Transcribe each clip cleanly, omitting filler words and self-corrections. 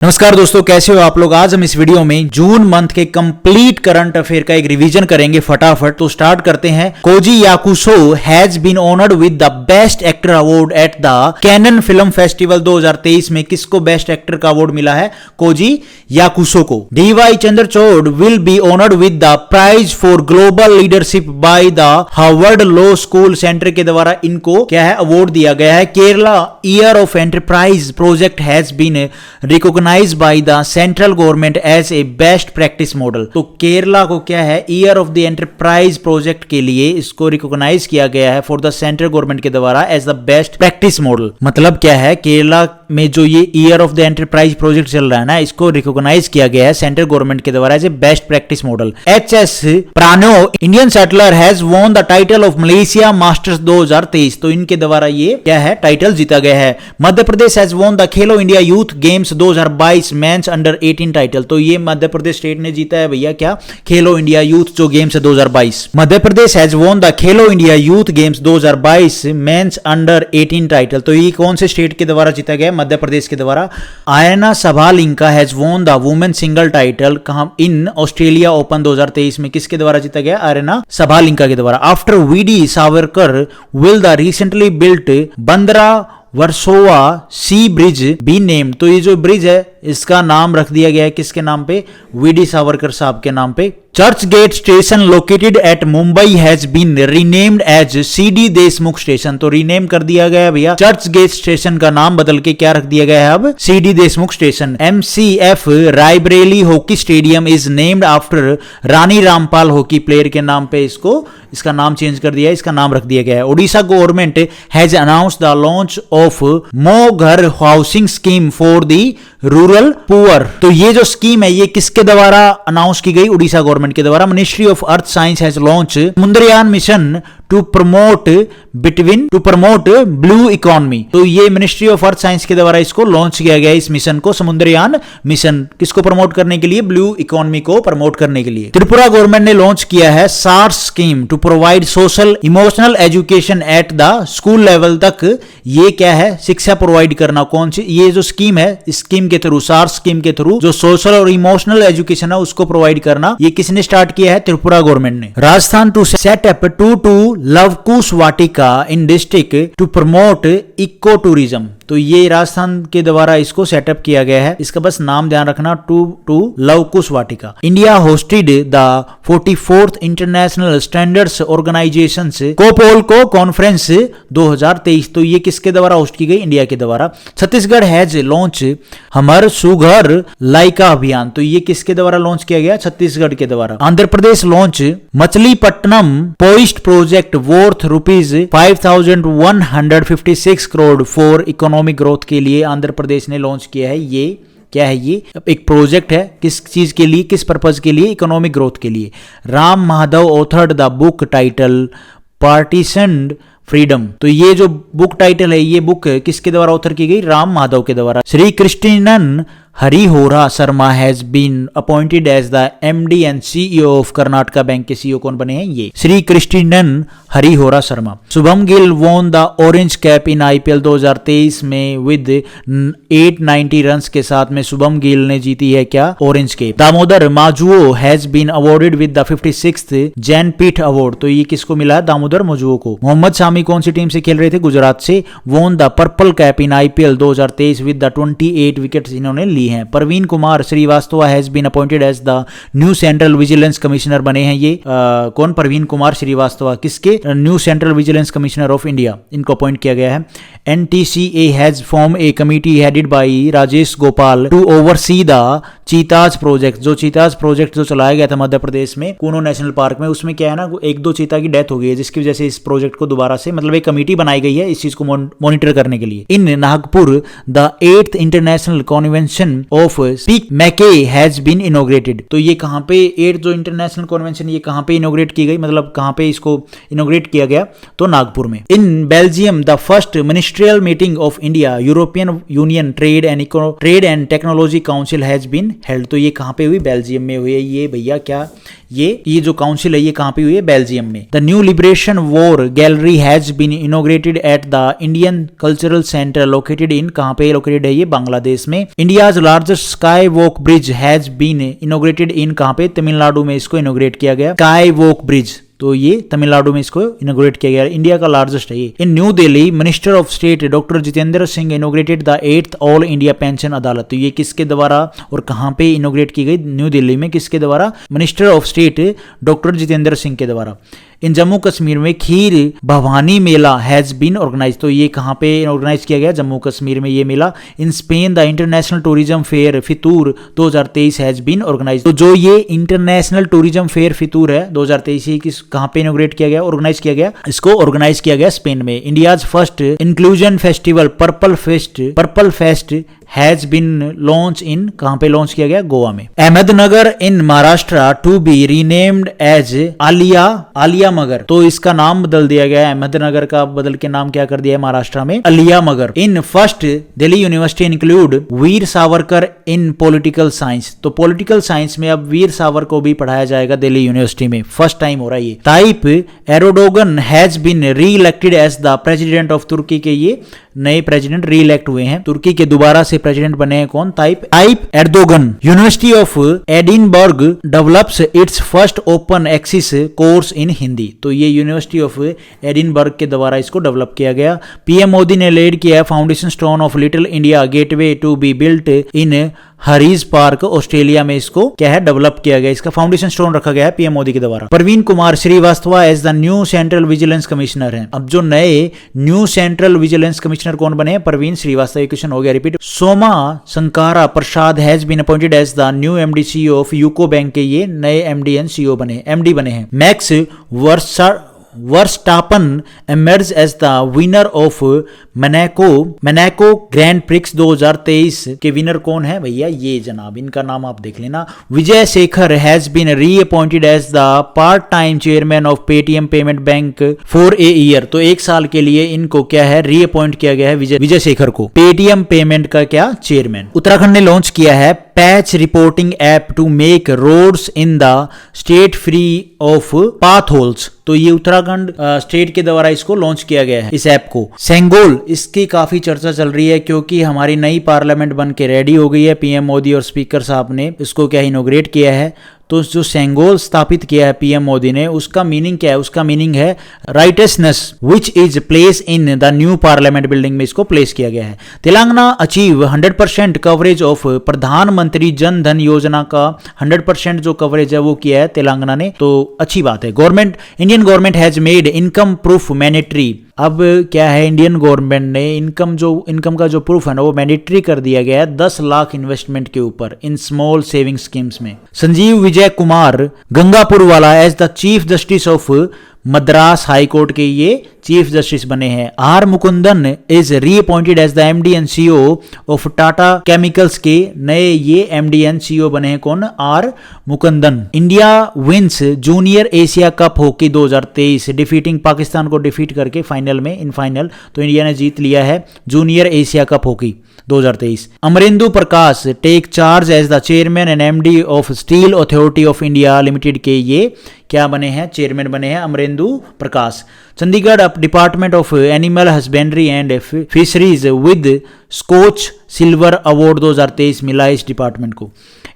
नमस्कार दोस्तों, कैसे हो आप लोग। आज हम इस वीडियो में जून मंथ के कंप्लीट करंट अफेयर का एक रिवीजन करेंगे फटाफट। तो स्टार्ट करते हैं। Koji Yakusho has been honoured with the best actor award at the Cannes film festival 2023 में किसको बेस्ट एक्टर का अवार्ड मिला है? कोजी याकुसो को। DY Chandrachud will be honoured with the prize for global leadership by the Harvard Law School Center के द्वारा इनको क्या है, अवार्ड दिया गया है। Kerala year of enterprise project has been recognised by the central government as a best practice model। तो केरला को क्या है, year of the enterprise project के लिए इसको रिकॉग्नाइज किया गया है फॉर द सेंट्रल गवर्नमेंट के द्वारा as the best practice model. मतलब क्या है, केरला में जो ये year of the enterprise project चल रहा है ना, इसको रिकॉग्नाइज किया गया है सेंट्रल गवर्नमेंट के द्वारा as a best practice model. HS. Prannoy Indian shuttler has won the title of Malaysia masters 2023। तो इनके द्वारा ये क्या है, टाइटल जीता गया है। Madhya Pradesh has won the Khelo India Youth Games 2022 men's under 18 title. तो ये मध्य प्रदेश स्टेट ने जीता है भैया क्या, खेलो इंडिया यूथ जो गेम्स है 2022। Madhya Pradesh has won the Khelo India Youth Games 2022 men's under 18 title. तो ये कौन से स्टेट के द्वारा जीता गया? मध्य प्रदेश के द्वारा। Aryna Sabalenka has won the women single title कहां, इन ऑस्ट्रेलिया ओपन 2023 में किसके द्वारा जीता गया? आयना सभालिंका के द्वारा। After VD Savarkar will the recently built Bandra Versova sea bridge be name. तो ये जो ब्रिज है इसका नाम रख दिया गया है किसके नाम पे? वीडी सावरकर साहब के नाम पे। Churchgate station located at Mumbai has been renamed as CD Deshmukh station. तो रीनेम कर दिया गया है भैया, चर्च गेट स्टेशन का नाम बदल के क्या रख दिया गया है अब? CD Deshmukh station. MCF Raebareli hockey stadium is named after Rani Rampal hockey player के नाम पे इसका नाम चेंज कर दिया है, इसका नाम रख दिया गया है। Odisha government has announced the launch of मो घर housing scheme for the rural poor. तो ये जो स्कीम है ये किसके द्वारा अनाउंस की गई? उड़ीसा गवर्नमेंट के द्वारा। Ministry of earth science has launch Samudrayaan mission to promote blue economy. तो ये मिनिस्ट्री ऑफ अर्थ साइंस के द्वारा इसको लॉन्च किया गया, इस मिशन को, समुद्रयान मिशन। किसको प्रमोट करने के लिए? ब्लू इकोनॉमी को प्रमोट करने के लिए। त्रिपुरा गवर्नमेंट ने लॉन्च किया है SARS scheme to provide social emotional education at the school level तक। ये क्या है, शिक्षा प्रोवाइड करना। कौन सी ये जो स्कीम है, इस स्कीम के थ्रू, सार्स स्कीम के थ्रू जो सोशल और इमोशनल एजुकेशन है उसको प्रोवाइड करना, ये किसने स्टार्ट किया है? त्रिपुरा गवर्नमेंट ने। Rajasthan to set up two Lavkush Vatika in district to promote eco tourism. तो ये राजस्थान के द्वारा इसको सेटअप किया गया है, इसका बस नाम ध्यान रखना, to Lavkush Vatika. India hosted the 44th international standards organization COPOLCO conference 2023। तो ये किसके द्वारा होस्ट की गई? इंडिया के द्वारा। छत्तीसगढ़ हैज लॉन्च हमर सुघर लाइका अभियान। तो ये किसके द्वारा लॉन्च किया गया? छत्तीसगढ़ के द्वारा। Andhra Pradesh launch Machilipatnam port project worth ₹5,156 crore for economic growth के लिए आंध्र प्रदेश ने लॉन्च किया है। ये क्या है? ये एक प्रोजेक्ट है, किस चीज के लिए, किस पर्पज के लिए? इकोनॉमिक ग्रोथ के लिए। Ram Madhav authored the book title partitioned freedom. तो ये जो बुक टाइटल है, ये बुक किसके द्वारा ऑथर की गई? राम माधव के द्वारा। Shri Krishnan Harihara Sharma has been appointed as the MD and CEO of Karnataka bank के सीईओ कौन बने हैं? ये Shri Krishnan Harihara Sharma. Shubman Gill won the orange cap in IPL 2023 में विद 890 रन्स के साथ में शुभम गिल ने जीती है क्या? Orange cap. Damodar Mauzo has been awarded with the 56th Jnanpith award. तो ये किसको मिला है? दामोदर माजुओ को। मोहम्मद शामी कौन सी टीम से खेल रहे थे? गुजरात से। Won the purple cap in IPL 2023 with the 28 wickets इन्होंने ली हैं। Praveen Kumar Srivastava has been appointed as the new central vigilance commissioner बने हैं ये। कौन? प्रवीण कुमार श्रीवास्तव। किसके? New central vigilance commissioner of India, इनको अपॉइंट किया गया है। NTCA has form a committee headed by Rajesh Gopal to oversee the cheetahs project. जो चीताज प्रोजेक्ट जो चलाया गया था मध्य प्रदेश में कूनो नेशनल पार्क में, उसमें क्या है ना, 1-2 चीता की डेथ हो गई है, जिसकी वजह से इस प्रोजेक्ट को दोबारा से मतलब एक कमेटी बनाई गई है इस चीज को मॉनिटर करने के लिए। In Nagpur the 8th international convention of पीक मैके हैज बीन इनोग्रेटेड। तो ये कहां पे 8 जो इंटरनेशनल कन्वेंशन ये कहां पे इनोग्रेट की गई, मतलब कहां पे इसको इनोग्रेट किया गया? तो नागपुर में। In Belgium the first ministerial meeting of India European Union trade and technology council has been held. तो ये कहां पे हुई? बेल्जियम में हुई है ये भैया क्या, ये जो काउंसिल है ये कहाँ पे हुई है? बेल्जियम में। The new liberation war gallery has been inaugurated at the Indian cultural centre located in, कहाँ पे लोकेटेड है ये? बांग्लादेश में। India's largest sky walk bridge has been inaugurated in, कहाँ पे? तमिलनाडु में इसको इनॉग्रेट किया गया। स्काई वॉक ब्रिज, तो ये तमिलनाडु में इसको इनोग्रेट किया गया। इंडिया का लार्जेस्ट है ये। In New Delhi minister of state doctor Jitendra Singh inaugurated the 8th all India pension adalat. तो ये किसके द्वारा और कहां पे इनोग्रेट की गई? न्यू दिल्ली में। किसके द्वारा? Minister of state doctor Jitendra Singh के द्वारा। इन जम्मू कश्मीर में खीर भवानी मेला हैज बीन ऑर्गेनाइज, तो ये कहाँ पे ऑर्गेनाइज किया गया? जम्मू कश्मीर में ये मेला। In Spain the international tourism fair FITUR 2023 has been organise. तो जो ये इंटरनेशनल टूरिज्म फेयर फितूर है 2023 ही किस कहाँ पे इनोग्रेट किया गया? ऑर्गेनाइज किया गया। इसको ऑर्गेनाइज किया गया स्पेन में। India's first inclusion festival purple fest has been launch in, कहां पे लॉन्च किया गया? गोवा में। Ahmednagar in Maharashtra to be renamed as Ahilyanagar, तो इसका नाम बदल दिया गया है। अहमदनगर का बदल के नाम क्या कर दिया है महाराष्ट्र में? Ahilyanagar. In first Delhi university include Veer Savarkar in political science, तो पॉलिटिकल साइंस में अब वीर सावरकर को भी पढ़ाया जाएगा दिल्ली यूनिवर्सिटी में। फर्स्ट टाइम हो रहा है ये। Tayyip Erdogan has been reelected as the president of Turkey, के ये नए प्रेसिडेंट री इलेक्ट हुए हैं। तुर्की के दोबारा से प्रेसिडेंट बने हैं कौन? Tayyip Erdogan. University of Edinburgh develops its first open access course in Hindi, तो ये यूनिवर्सिटी ऑफ एडिनबर्ग के द्वारा इसको डेवलप किया गया। पीएम मोदी ने लेड किया foundation stone of little India gateway to be built in Harris park, Australia में इसको क्या है? डेवलप किया गया। इसका फाउंडेशन स्टोन रखा गया है पीएम मोदी के द्वारा। Praveen Kumar Srivastava as the new central vigilance commissioner हैं। अब जो नए न्यू सेंट्रल विजिलेंस कमिश्नर कौन बने हैं? प्रवीण श्रीवास्तव। क्वेश्चन हो गया repeat. Soma Sankara Prasad has been appointed as the new MD CEO of UCO bank के ये नए एमडी एंड सीईओ बने, एमडी बने हैं। Max Verstappen emerged as the winner of Monaco grand prix 2023 के विनर कौन है भैया? ये जनाब, इनका नाम आप देख लेना। Vijay Shekhar has been reappointed as the part time chairman of Paytm payment bank for a year, तो एक साल के लिए इनको क्या है? रीअपॉइंट किया गया है विजय शेखर को पेटीएम पेमेंट का क्या? चेयरमैन। उत्तराखंड ने लॉन्च किया है patch reporting app to make roads in the state free of potholes, तो ये उत्तराखंड स्टेट के द्वारा इसको लॉन्च किया गया है इस ऐप को। सेंगोल, इसकी काफी चर्चा चल रही है क्योंकि हमारी नई पार्लियामेंट बन के रेडी हो गई है। पीएम मोदी और स्पीकर साहब ने इसको क्या इनॉग्रेट किया है। तो जो सेंगोल स्थापित किया है पीएम मोदी ने, उसका मीनिंग क्या है? उसका मीनिंग है righteousness which is place in the new parliament building में इसको प्लेस किया गया है। तेलंगाना अचीव 100% कवरेज ऑफ प्रधानमंत्री जन धन योजना का 100% जो कवरेज है वो किया है तेलंगाना ने, तो अच्छी बात है। Government, Indian government has made income proof mandatory. अब क्या है? इंडियन गवर्नमेंट ने इनकम का जो प्रूफ है ना वो मैंडेटरी कर दिया गया है 10 लाख इन्वेस्टमेंट के ऊपर इन स्मॉल सेविंग स्कीम्स में। संजीव विजय Kumar Gangapurwala as the chief justice of Madras high court के ये चीफ जस्टिस बने हैं। R Mukundan is reappointed as the MD and CEO of Tata chemicals के नए ये एमडी एंड सीईओ बने हैं कौन? R Mukundan. India wins junior Asia cup hockey 2023 defeating Pakistan को डिफीट करके फाइनल में, इन फाइनल तो इंडिया ने जीत लिया है junior Asia cup hockey 2023। Amarendu Prakash take charge as the chairman and MD of steel authority of India limited के ये क्या बने हैं? चेयरमैन बने हैं Amarendu Prakash. Chandigarh department of animal husbandry and fisheries with Scotch silver award 2023 मिला इस डिपार्टमेंट को।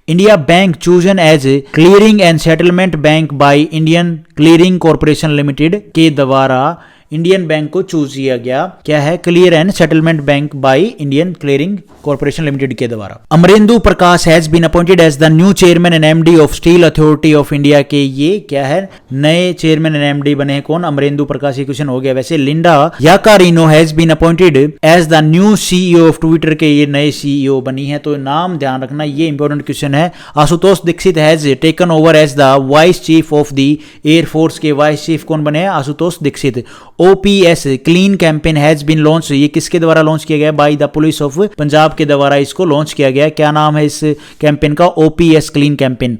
India bank chosen as clearing and settlement bank by Indian clearing corporation limited के द्वारा इंडियन बैंक को चूज किया गया। क्या है? Clear and settlement bank by Indian clearing corporation limited के द्वारा। Amarendu Prakash has been appointed as the new chairman and MD of steel authority of India के ये क्या है? नए चेयरमैन एंड एमडी बने हैं कौन? अमरेंदु प्रकाश। ये क्वेश्चन हो गया। वैसे Linda Yaccarino has been appointed as the new CEO of Twitter के ये नए सीईओ बनी है, तो नाम ध्यान रखना, ये इंपॉर्टेंट क्वेश्चन है। Ashutosh Dixit has taken over as the vice chief of the air force के वाइस चीफ कौन बने हैं? Ashutosh Dixit. OPS clean campaign has been launch, ये किसके द्वारा लॉन्च किया गया? By the police of Punjab के द्वारा इसको लॉन्च किया गया। क्या नाम है इस कैंपेन का? OPS clean campaign.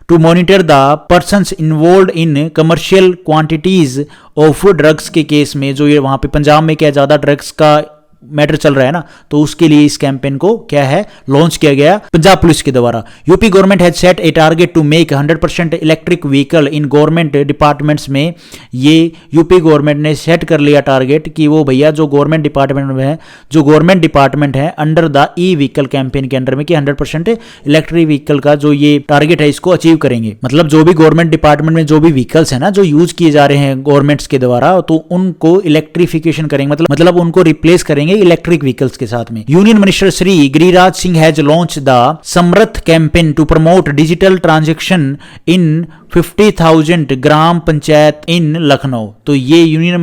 To monitor the persons involve in commercial quantities of drugs के केस में, जो ये वहां पे पंजाब में क्या ज्यादा ड्रग्स का मैटर चल रहा है ना, तो उसके लिए इस कैंपेन को क्या है लॉन्च किया गया पंजाब पुलिस के द्वारा। UP government has set a target to make 100% electric vehicle in government departments में। ये यूपी गवर्नमेंट ने सेट कर लिया टारगेट कि वो भैया जो गवर्नमेंट डिपार्टमेंट में है, जो गवर्नमेंट डिपार्टमेंट है under the e vehicle campaign के अंडर में कि 100% इलेक्ट्रिक व्हीकल का जो ये टारगेट है इसको अचीव करेंगे। मतलब जो भी गवर्नमेंट डिपार्टमेंट में जो भी व्हीकल्स है ना जो यूज किए जा रहे हैं गवर्नमेंट्स के द्वारा, तो उनको इलेक्ट्रिफिकेशन करेंगे, मतलब उनको रिप्लेस करेंगे इलेक्ट्रिक व्हीकल्स के साथ में। Union minister Shri Giriraj Singh has launch the Samridh campaign to promote digital transaction in 50,000 gram panchayat in Lucknow. तो ये यूनियन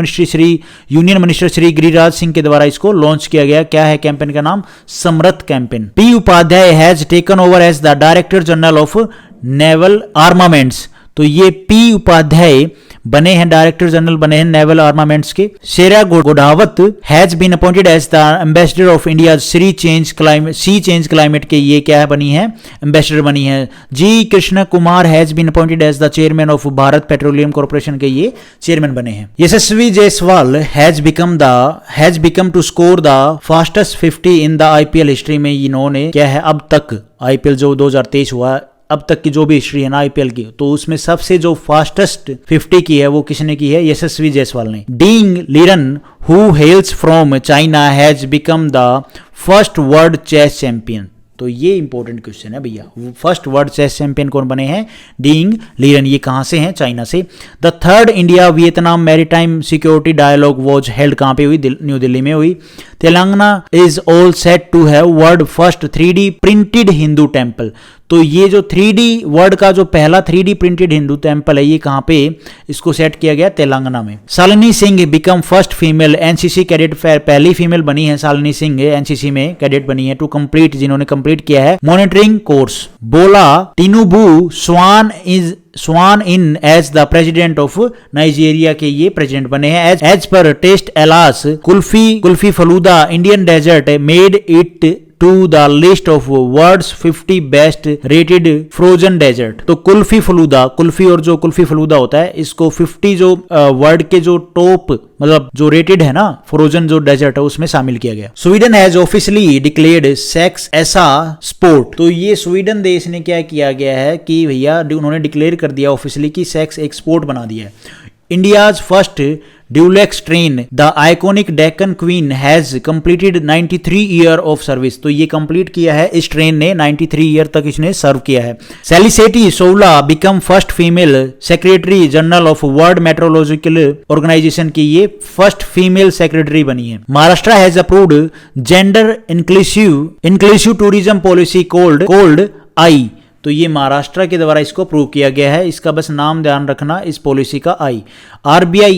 मिनिस्टर श्री गिरिराज सिंह के द्वारा इसको लॉन्च किया गया। क्या है कैंपेन का नाम? Samriddh campaign. P Upadhyay has taken over as the director general of naval armaments. तो ये पी उपाध्याय बने हैं, डायरेक्टर जनरल बने हैं नेवल आर्मामेंट्स के। Shera Godawat has been appointed as the ambassador of India sea change climate के ये क्या है बनी है एम्बेसडर बनी है। G Krishna Kumar has been appointed as the chairman of Bharat petroleum corporation के ये चेयरमैन बने हैं। Yashasvi Jaiswal has become to score the fastest 50 in the IPL history में। इन्होंने क्या है अब तक आईपीएल जो 2023 हुआ अब तक की जो भी हिस्ट्री है ना आईपीएल की, तो उसमें सबसे जो फास्टेस्ट 50 की है वो किसने की है? यशस्वी जायसवाल ने। Ding Liren who hails from China has become the first world chess champion. तो ये इंपॉर्टेंट क्वेश्चन है भैया, फर्स्ट वर्ल्ड चेस चैंपियन कौन बने हैं? डिंग लिरन। ये कहां से हैं? चाइना से। The third India Vietnam maritime security dialogue was held कहां पे हुई? न्यू दिल्ली में हुई। Telangana is all set to have world first 3D printed Hindu temple. तो ये जो 3D वर्ल्ड का जो पहला 3D प्रिंटेड हिंदू टेम्पल है ये कहां पे इसको सेट किया गया? तेलंगाना में। Shalini Singh become first female NCC cadet, पहली फीमेल बनी है शालिनी सिंह एनसीसी में कैडेट बनी है टू कंप्लीट, जिन्होंने कंप्लीट किया है monitoring course. Bola Tinubu sworn in as the president of Nigeria के ये प्रेसिडेंट बने हैं। As per taste Atlas kulfi falooda Indian dessert made it to the list of world's 50 best rated frozen dessert. तो कुल्फी और जो कुल्फी फलूदा होता है इसको 50 जो वर्ल्ड के जो टॉप मतलब जो रेटेड है ना फ्रोजन जो डेजर्ट है उसमें शामिल किया गया। Sweden has officially declared sex ऐसा स्पोर्ट। तो ये स्वीडन देश ने क्या किया गया है कि भैया उन्होंने डिक्लेयर कर दिया ऑफिशियली कि सेक्स एक स्पोर्ट बना दिया है। India's first Dulux train the iconic Deccan queen has completed 93 year of service. तो ये कंप्लीट किया है इस ट्रेन ने, 93 ईयर तक इसने सर्व किया है। Celeste Saulo become first female secretary general of world meteorological organisation की ये फर्स्ट फीमेल सेक्रेटरी बनी है। Maharashtra has approved gender inclusive tourism policy called I. तो ये महाराष्ट्र के द्वारा इसको अप्रूव किया गया है, इसका बस नाम ध्यान रखना इस पॉलिसी का आई। RBI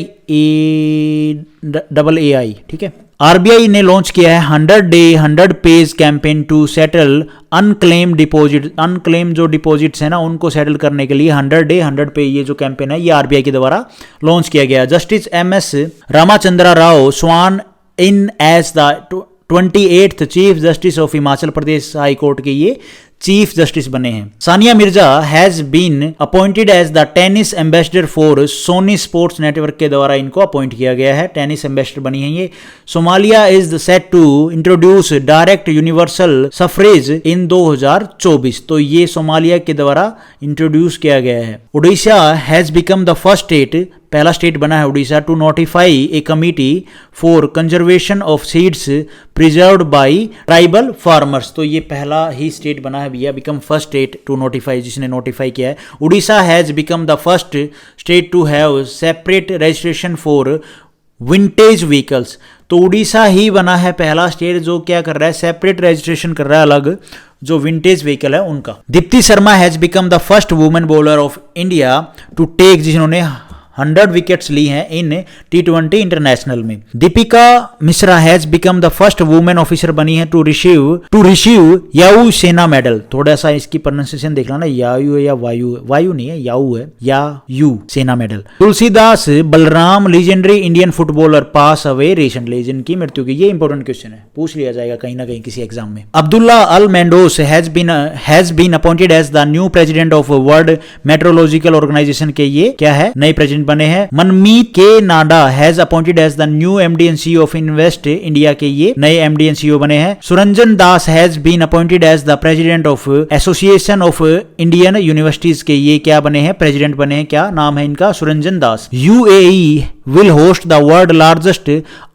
AAI, ठीक है। RBI ने लॉन्च किया है 100 day 100 pays campaign to settle unclaim deposit. Unclaim जो डिपॉजिट्स है ना उनको सेटल करने के लिए 100 डे 100 पे ये जो कैंपेन है ये RBI के द्वारा लॉन्च किया गया। Justice MS Ramachandra Rao sworn in as the 28th chief justice of Himachal Pradesh high court के ये चीफ जस्टिस बने हैं। Sania Mirza has been appointed as the tennis ambassador for Sony sports network के द्वारा इनको अपॉइंट किया गया है, टेनिस एम्बेसडर बनी है ये। Somalia is set to introduce direct universal suffrage in 2024। तो ये सोमालिया के द्वारा इंट्रोड्यूस किया गया है। Orissa has become the first state, पहला स्टेट बना है Orissa to notify a committee for conservation of seeds preserved by tribal farmers. तो ये पहला ही स्टेट बना है भैया, become first state to notify, जिसने नोटिफाई किया है। Orissa has become the first state to have separate registration for vintage vehicles. तो उड़ीसा ही बना है पहला स्टेट जो क्या कर रहा है, सेपरेट रजिस्ट्रेशन कर रहा है अलग जो विंटेज व्हीकल है उनका। Deepti Sharma has become the first women bowler of India to take, जिन्होंने 100 विकेट्स ली हैं इन T20 इंटरनेशनल में। Deepika Mishra has become the first women officer बनी है टू रिसीव याऊ सेना मेडल। थोड़ा सा इसकी प्रोनाउंसिएशन देख लो ना, याऊ है या वायु नहीं है, याऊ है याऊ सेना medal. Tulsidas Balram legendary Indian footballer pass away recently, जिनकी मृत्यु की, ये इंपॉर्टेंट क्वेश्चन है, पूछ लिया जाएगा कहीं ना कहीं किसी एग्जाम में। Abdullah Al Mandous has been appointed as the new president of world meteorological organisation के ये क्या है, नए प्रेसिडेंट प्रेसिडेंट बने हैं। Manmeet K Nanda has appointed as the new MD and CEO of invest India के ये नए एमडी एंड सीईओ बने हैं। Suranjan Das has been appointed as the president of association of Indian universities के ये क्या बने हैं, प्रेसिडेंट बने हैं। क्या नाम है इनका? Suranjan Das. UAE will host the world largest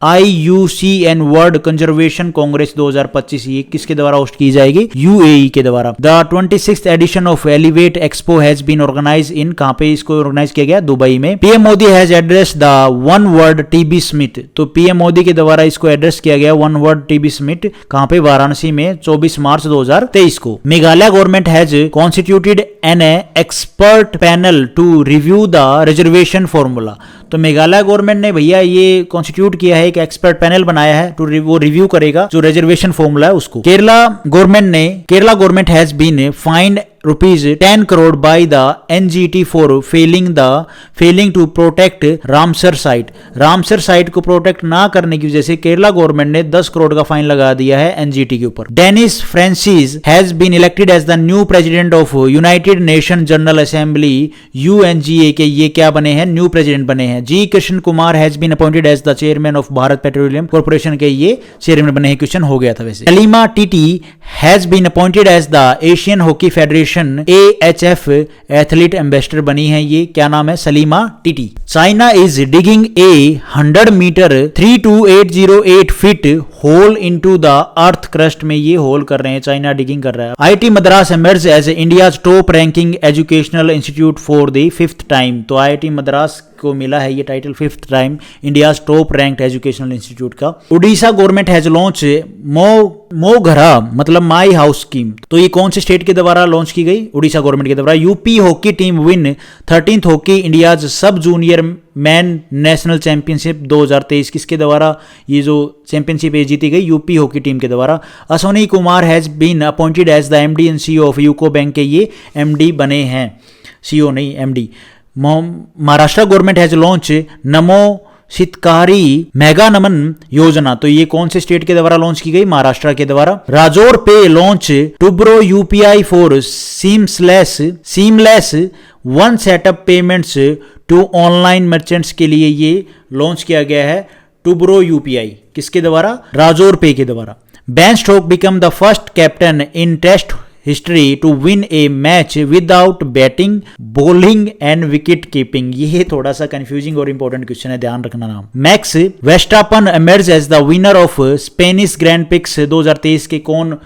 IUCN World Conservation Congress 2025। ये किसके द्वारा होस्ट की जाएगी? यूएई के द्वारा। The 26th edition of Elevate Expo has been organized in, कहाँ पे इसको ऑर्गेनाइज किया गया? दुबई में। PM Modi has address the one word TB summit, तो पीएम मोदी के द्वारा इसको एड्रेस किया गया वन वर्ड टीबी समिट, कहाँ पे? वाराणसी में 24 मार्च 2023 को। Meghalaya government has constituted an expert panel to review the reservation formula, तो मेघालय गवर्नमेंट ने भैया ये कॉन्स्टिट्यूट किया है, एक एक्सपर्ट पैनल बनाया है टू वो रिव्यू करेगा जो रिजर्वेशन फॉर्मूला है उसको। Kerala government has been fined ₹10 crore by the NGT for failing to protect Ramsar site. Ramsar site को प्रोटेक्ट ना करने की वजह से केरला गवर्नमेंट ने 10 करोड़ का फाइन लगा दिया है एनजीटी के ऊपर। Dennis Francis has been elected as the new president of united nation general assembly UNGA के ये क्या बने हैं? न्यू प्रेसिडेंट बने हैं। G Krishna Kumar has been appointed as the chairman of Bharat petroleum corporation के ये चेयरमैन बने हैं। क्वेश्चन हो गया था वैसे। Salima Tete has been appointed as the Asian hockey federation AHF athlete ambassador बनी है ये, क्या नाम है? Salima Tete. China is digging a 100 metre 32808 feet hole into the earth crust में ये होल कर रहे हैं, चाइना डिगिंग कर रहा है। IT Madras emerge as India's top ranking educational institute for the 5th time, तो आईआईटी मद्रास को मिला है ये title 5th time India's top ranked educational institute का। Orissa government has launch Mo Ghara मतलब माई हाउस स्कीम, तो ये कौन से स्टेट के द्वारा लॉन्च की गई? उड़ीसा गवर्नमेंट के द्वारा। UP hockey team win 13th hockey India's सब जूनियर मैन नेशनल चैंपियनशिप 2023, किसके द्वारा ये जो चैंपियनशिप जीती गई? यूपी हॉकी टीम के द्वारा। Ashwani Kumar has been appointed as the MD and CEO of UCO bank के ये एमडी बने हैं, सीईओ नहीं MD. Maharashtra government has launch Namo Shetkari mega नमन योजना, तो ये कौन से स्टेट के द्वारा लॉन्च की गई? महाराष्ट्र के द्वारा। राजौर पे लॉन्च टुब्रो UPI for seamless one setup payments to online merchants के लिए ये लॉन्च किया गया है टुब्रो यूपीआई, किसके द्वारा? राजौर पे के द्वारा। Ben Stokes become the first captain in test history to win a match without batting bowling and wicket keeping, ये थोड़ा सा कंफ्यूजिंग और इंपॉर्टेंट क्वेश्चन है, ध्यान रखना नाम। Max Verstappen emerge as the winner of Spanish grand prix 2023 के कौन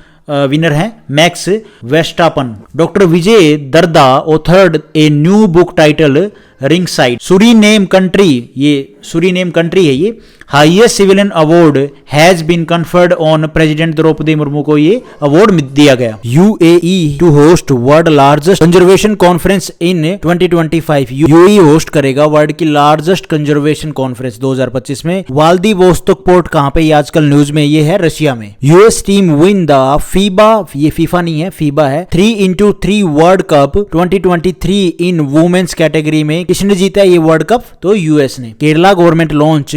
विनर हैं? Max Verstappen. Doctor Vijay Darda authored a new book title ring side. Suriname country, ये सूरीनेम कंट्री है ये। Highest civilian award has been conferred on president Droupadi Murmu को ये award दिया गया। UAE to host world largest conservation conference in 2025, UAE host करेगा world की largest conservation conference 2025 में। व्लादिवोस्तोक पोर्ट कहां पे? ये आजकल न्यूज में ये है रशिया में। US team win the FIBA, ये फीफा नहीं है फीबा है, 3x3 world cup 2023 in women's category में। किसने जीता है ये वर्ल्ड कप? तो यूएस ने। Kerala government launch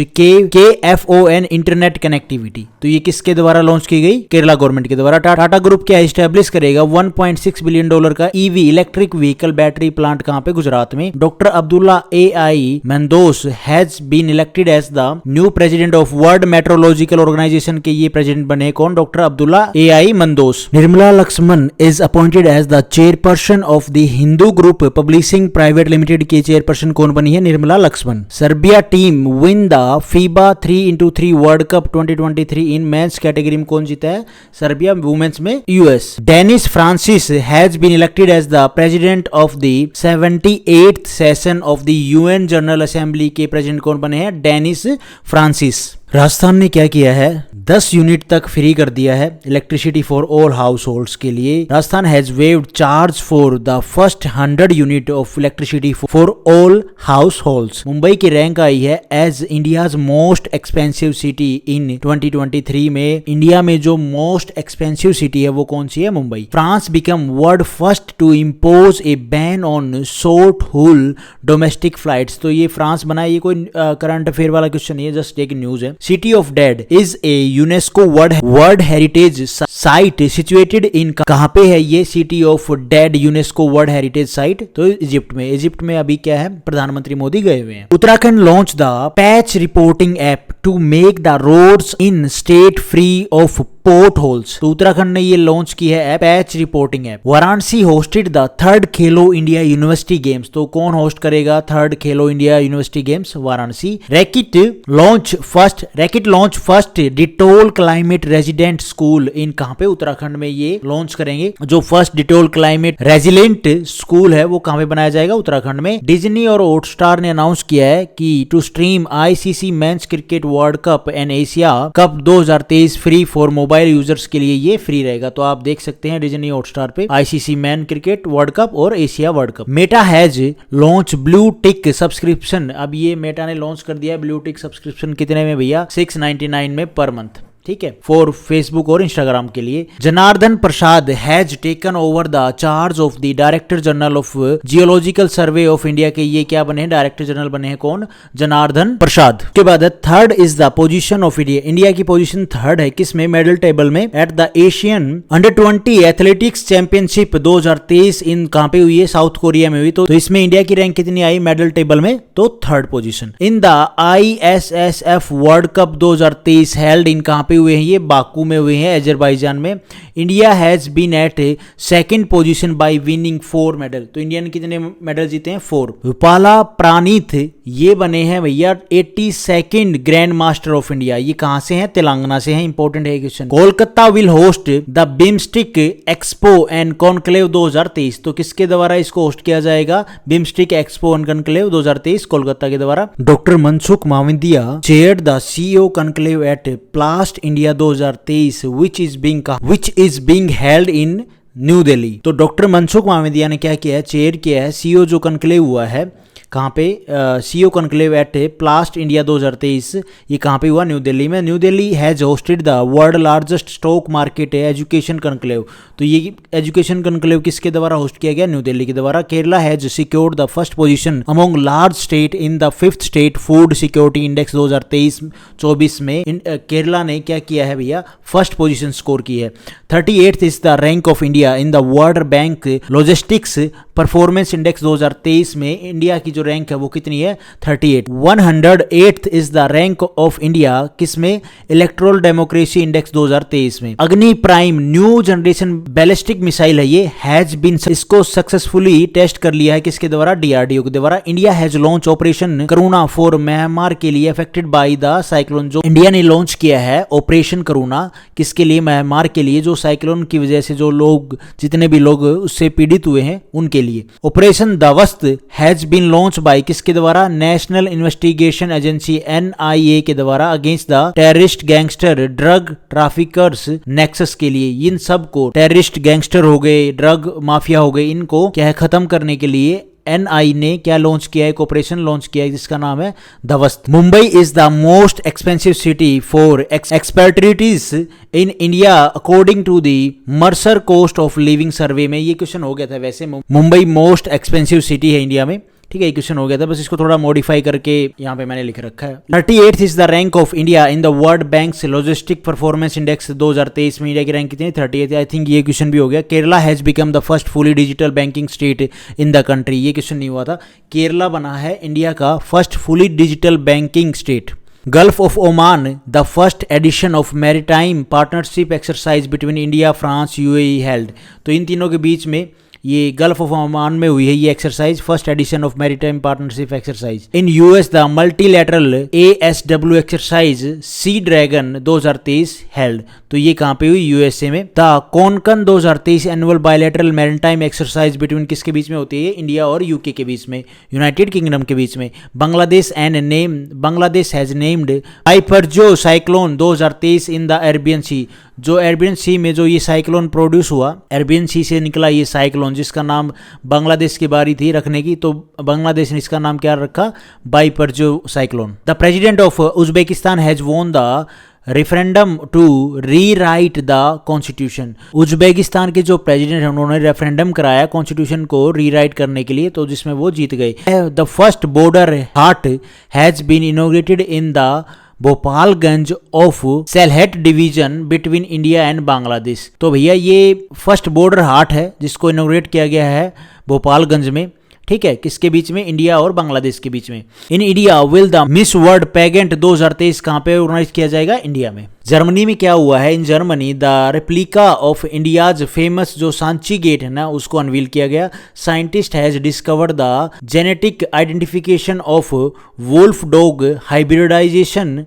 KFON internet connectivity, तो ये किसके द्वारा लॉन्च की गई? केरला गवर्नमेंट के द्वारा। टाटा ग्रुप क्या एस्टेब्लिश करेगा $1.6 बिलियन का EV electric vehicle battery plant, कहां पे? गुजरात में। Doctor Abdullah AI Mandous has been elected as the new president of world meteorological organisation के ये प्रेसिडेंट बने कौन? Doctor Abdullah AI Mandous. Nirmala Lakshman is appointed as the chairperson of the Hindu group publishing private limited की chairperson कौन बनी है? Nirmala Lakshman. Serbia team win the FIBA 3x3 world cup 2023 in men's category में कौन जीता है? सर्बिया। वुमेन्स में US. Dennis Francis has been elected as the president of the 78th session of the UN general assembly के president कौन बने हैं? Dennis Francis. Rajasthan ने क्या किया है? 10 यूनिट तक फ्री कर दिया है electricity for all households के लिए। Rajasthan has waived charge for the first 100 unit of electricity for all households. Mumbai की रैंक आई है as India's most expensive city in 2023 में। इंडिया में जो मोस्ट एक्सपेंसिव सिटी है वो कौन सी है? Mumbai. France become world first to impose a ban on short haul domestic flights, तो ये फ्रांस बना। ये कोई करंट अफेयर वाला क्वेश्चन नहीं है, जस्ट एक न्यूज है। City of dead is a UNESCO world heritage site situated in, कहाँ पे है ये city of dead UNESCO world heritage site? तो इजिप्ट में अभी क्या है, प्रधानमंत्री मोदी गए हुए हैं। Uttarakhand launch the patch reporting app to make the roads in state free of potholes. तो उत्तराखंड ने ये लॉन्च की है patch reporting app. Varanasi hosted the third Khelo India university games. तो कौन होस्ट करेगा third Khelo India university games? Varanasi. Racket launch first Dettol climate resident school इन, कहां पे? उत्तराखंड में ये लॉन्च करेंगे। जो first Dettol climate resilient school है वो कहां पे बनाया जाएगा? उत्तराखंड में। डिज्नी और हॉटस्टार ने अनाउंस किया है कि to stream ICC men's cricket world cup and Asia cup 2023 free for mobile users के लिए ये फ्री रहेगा। तो आप देख सकते हैं डिज्नी हॉटस्टार पे ICC man cricket world cup और Asia world cup. Meta has launch blue tick subscription. अब ये मेटा ने लॉन्च कर दिया है ब्लू टिक सब्सक्रिप्शन। कितने में भैया? 699 में पर मंथ, ठीक है, फॉर फेसबुक और इंस्टाग्राम के लिए। Janardan Prasad has taken over the charge of the director general of geological survey of India के ये क्या बने हैं? डायरेक्टर जनरल बने हैं। कौन? जनार्दन प्रसाद। के बाद third is the position of India. India की पोजीशन थर्ड है किसमें? मेडल टेबल में। At the Asian under 20 athletics championship 2023 इन, कहां पे हुई है? साउथ कोरिया में हुई। तो इसमें इंडिया की रैंक कितनी आई मेडल टेबल में? तो third position. In the ISSF world cup 2023 held in, कहां पे हुए हैं? ये बाकू में हुए हैं, अजरबैजान में। India has been at second position by winning 4 medal. तो इंडिया ने कितने मेडल जीते हैं? 4। विपाला प्राणित ये बने हैं भैया 82nd grand master of India. ये कहां से हैं? तेलंगाना से हैं। इंपॉर्टेंट है question. Kolkata will host the BIMSTEC expo and conclave 2023। तो किसके द्वारा इसको होस्ट किया जाएगा? BIMSTEC expo and conclave 2023 Kolkata के द्वारा। Doctor Mansukh Mandaviya chaired the CEO conclave at plast India 2023 which is being held in new Delhi. तो डॉक्टर मनसुख मांडविया ने क्या किया है? चेयर किया है CEO जो कॉन्क्लेव हुआ है, कहाँ पे? CEO conclave at plast India 2023। ये कहाँ पे हुआ? न्यू दिल्ली में। New Delhi has hosted the world largest stock market education conclave. तो ये एजुकेशन कॉन्क्लेव किसके द्वारा होस्ट किया गया? न्यू दिल्ली के द्वारा। Kerala has secured the first position among large state in the 5th state food security index 2023-24 में। केरला ने क्या किया है भैया? फर्स्ट पोजीशन स्कोर की है। 38th is the rank of India in the world bank logistics performance index 2023 में। India की जो रैंक है वो कितनी है? 38। 108th is the rank of India किसमें? इलेक्ट्रल डेमोक्रेसी इंडेक्स 2023 में। अग्नि prime new generation ballistic missile है ये, हैज बीन, इसको सक्सेसफुली टेस्ट कर लिया है किसके द्वारा? DRDO के द्वारा। India has launch operation Karuna for Myanmar के लिए अफेक्टेड बाय द साइक्लोन। जो इंडिया ने लॉन्च किया है ऑपरेशन करुणा किसके लिए? म्यांमार के लिए, जो साइक्लोन की वजह से जो लोग, जितने भी लोग उससे पीड़ित हुए हैं उनके लिए। Operation Dhvast has been launch by किसके द्वारा? नेशनल इन्वेस्टिगेशन एजेंसी NIA के द्वारा against the terrorist gangster drug traffickers nexus के लिए। इन सब को, टेररिस्ट गैंगस्टर हो गए, ड्रग माफिया हो गए, इनको क्या है खत्म करने के लिए NI ने क्या लॉन्च किया है? ऑपरेशन लॉन्च किया है जिसका नाम है Dhvast. Mumbai is the most expensive city for expatriates in India according to the Mercer cost of living survey में। ये क्वेश्चन हो गया था वैसे, मुंबई मोस्ट एक्सपेंसिव सिटी है इंडिया में, ठीक है, ये क्वेश्चन हो गया था, बस इसको थोड़ा मॉडिफाई करके यहाँ पे मैंने लिख रखा है। 38th is the rank of India in the world banks logistic performance index 2023 में। इंडिया की रैंक कितनी है? 38th। आई थिंक ये क्वेश्चन भी हो गया। Kerala has become the first fully digital banking state in the country. ये क्वेश्चन नहीं हुआ था। केरला बना है इंडिया का first fully digital banking state. Gulf of Oman the first edition of maritime partnership exercise between India France UAE held. तो इन तीनों के बीच में ये गल्फ ऑफ ओमान में हुई है ये exercise, first edition of maritime partnership exercise. In US the multilateral ASW exercise sea dragon 2023 held. तो ये कहां पे हुई? USA में। The Konkan 2023 annual bilateral maritime exercise between किसके बीच में होती है? इंडिया और UK के बीच में, यूनाइटेड किंगडम के बीच में। Bangladesh has named Biparjoy cyclone 2023 in the Arabian sea. जो अरेबियन सी में जो ये साइक्लोन प्रोड्यूस हुआ, अरेबियन सी से निकला ये साइक्लोन, जिसका नाम बांग्लादेश की बारी थी रखने की, तो बांग्लादेश ने इसका नाम क्या रखा? Biparjoy cyclone. The president of Uzbekistan has won the referendum to rewrite the constitution. Uzbekistan के जो प्रेसिडेंट हैं उन्होंने रेफरेंडम कराया कॉन्स्टिट्यूशन को रीराइट करने के लिए, तो जिसमें वो जीत गए। The first border haat has been inaugurated in the Bholaganj of Sylhet division between India and Bangladesh. तो भैया ये फर्स्ट बॉर्डर हाट है जिसको इनॉग्रेट किया गया है भोपालगंज में, ठीक है, किसके बीच में, इंडिया और बांग्लादेश के बीच में। In India will the Miss World pageant 2023 कहां पे ऑर्गेनाइज किया जाएगा, इंडिया में। जर्मनी में क्या हुआ है, in Germany the replica of India's famous जो सांची गेट है ना उसको अनवील किया गया। Scientist has discovered the genetic identification of wolf dog hybridization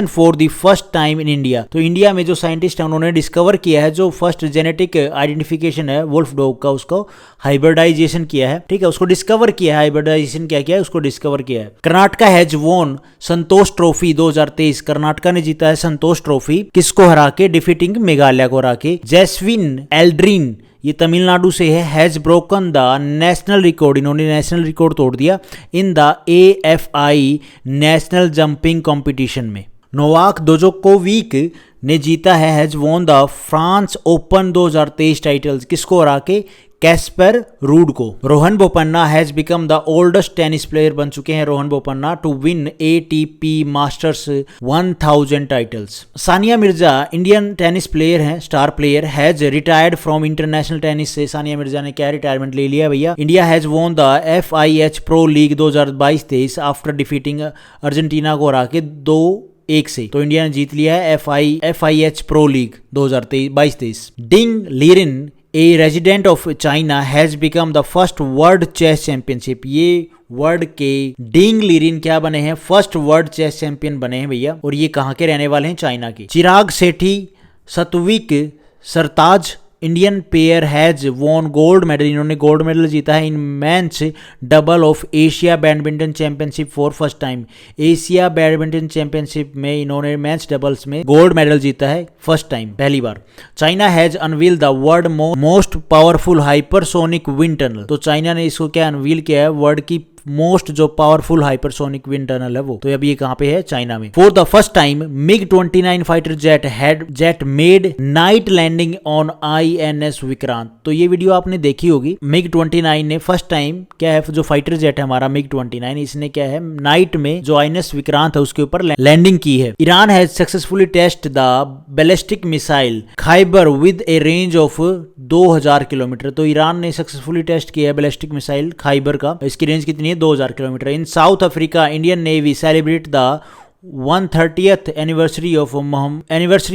for the first time in India. तो इंडिया में जो साइंटिस्ट है उन्होंने डिस्कवर किया है जो फर्स्ट जेनेटिक आइडेंटिफिकेशन है वुल्फ डॉग का, उसको हाइब्रिडाइजेशन किया है, ठीक है, उसको डिस्कवर किया है। हाइब्रिडाइजेशन क्या किया है, उसको डिस्कवर किया है। Karnataka has won Santosh trophy 2023, Karnataka ने जीता है संतोष ट्रॉफी, किसको हरा के, डिफीटिंग मेघालय को हरा के। जैस्विन एल्ड्रिन ये तमिलनाडु से है, has broken the national record, इन्होंने नेशनल रिकॉर्ड तोड़ दिया in the AFI national jumping competition में। नोवाक जोकोविक ने जीता है, has won the France open 2023 titles, किसको हरा के, कैस्पर रूड को। Rohan Bopanna has become the oldest tennis player, बन चुके हैं Rohan Bopanna to win ATP masters 1000 titles. Sania Mirza Indian tennis player हैं, star player, has retired from international tennis से। सानिया मिर्जा ने क्या रिटायरमेंट ले लिया भैया। India has won the FIH pro league 2022-23 after defeating Argentina को हरा के 2-1 से। तो इंडिया ने जीत लिया है FIH pro league 2022-23। Ding Liren a resident of China has become the first world chess championship, ये वर्ल्ड के डिंग लीरिन क्या बने हैं, फर्स्ट वर्ल्ड चेस चैंपियन बने हैं भैया, और ये कहाँ के रहने वाले हैं, चाइना के। Chirag Shetty Satwik Sairaj Indian pair has won gold medal, इन्होंने गोल्ड मेडल जीता है in men's double of Asia badminton championship for first time. Asia badminton championship में इन्होंने मेंस डबल्स में गोल्ड मेडल जीता है फर्स्ट टाइम, पहली बार। China has unveil the world most powerful hypersonic wind tunnel, तो चाइना ने इसको क्या अनवील किया है, वर्ल्ड की मोस्ट जो पावरफुल हाइपरसोनिक विंड टनल है वो। तो अभी ये कहां पे है, चाइना में। For the first time MiG-29 fighter jet made night landing on INS Vikrant. तो ये वीडियो आपने देखी होगी। MiG-29 ने फर्स्ट टाइम क्या है, जो फाइटर जेट है हमारा MiG-29, इसने क्या है नाइट में जो INS विक्रांत है उसके ऊपर लैंडिंग की है। Iran has successfully test the ballistic missile Khaibar with a range of 2000 kilometre. तो ईरान ने सक्सेसफुली टेस्ट किया है बैलिस्टिक मिसाइल खाइबर का, इसकी रेंज कितनी है, 2000 kilometre. In south Africa Indian navy celebrate the 130th anniversary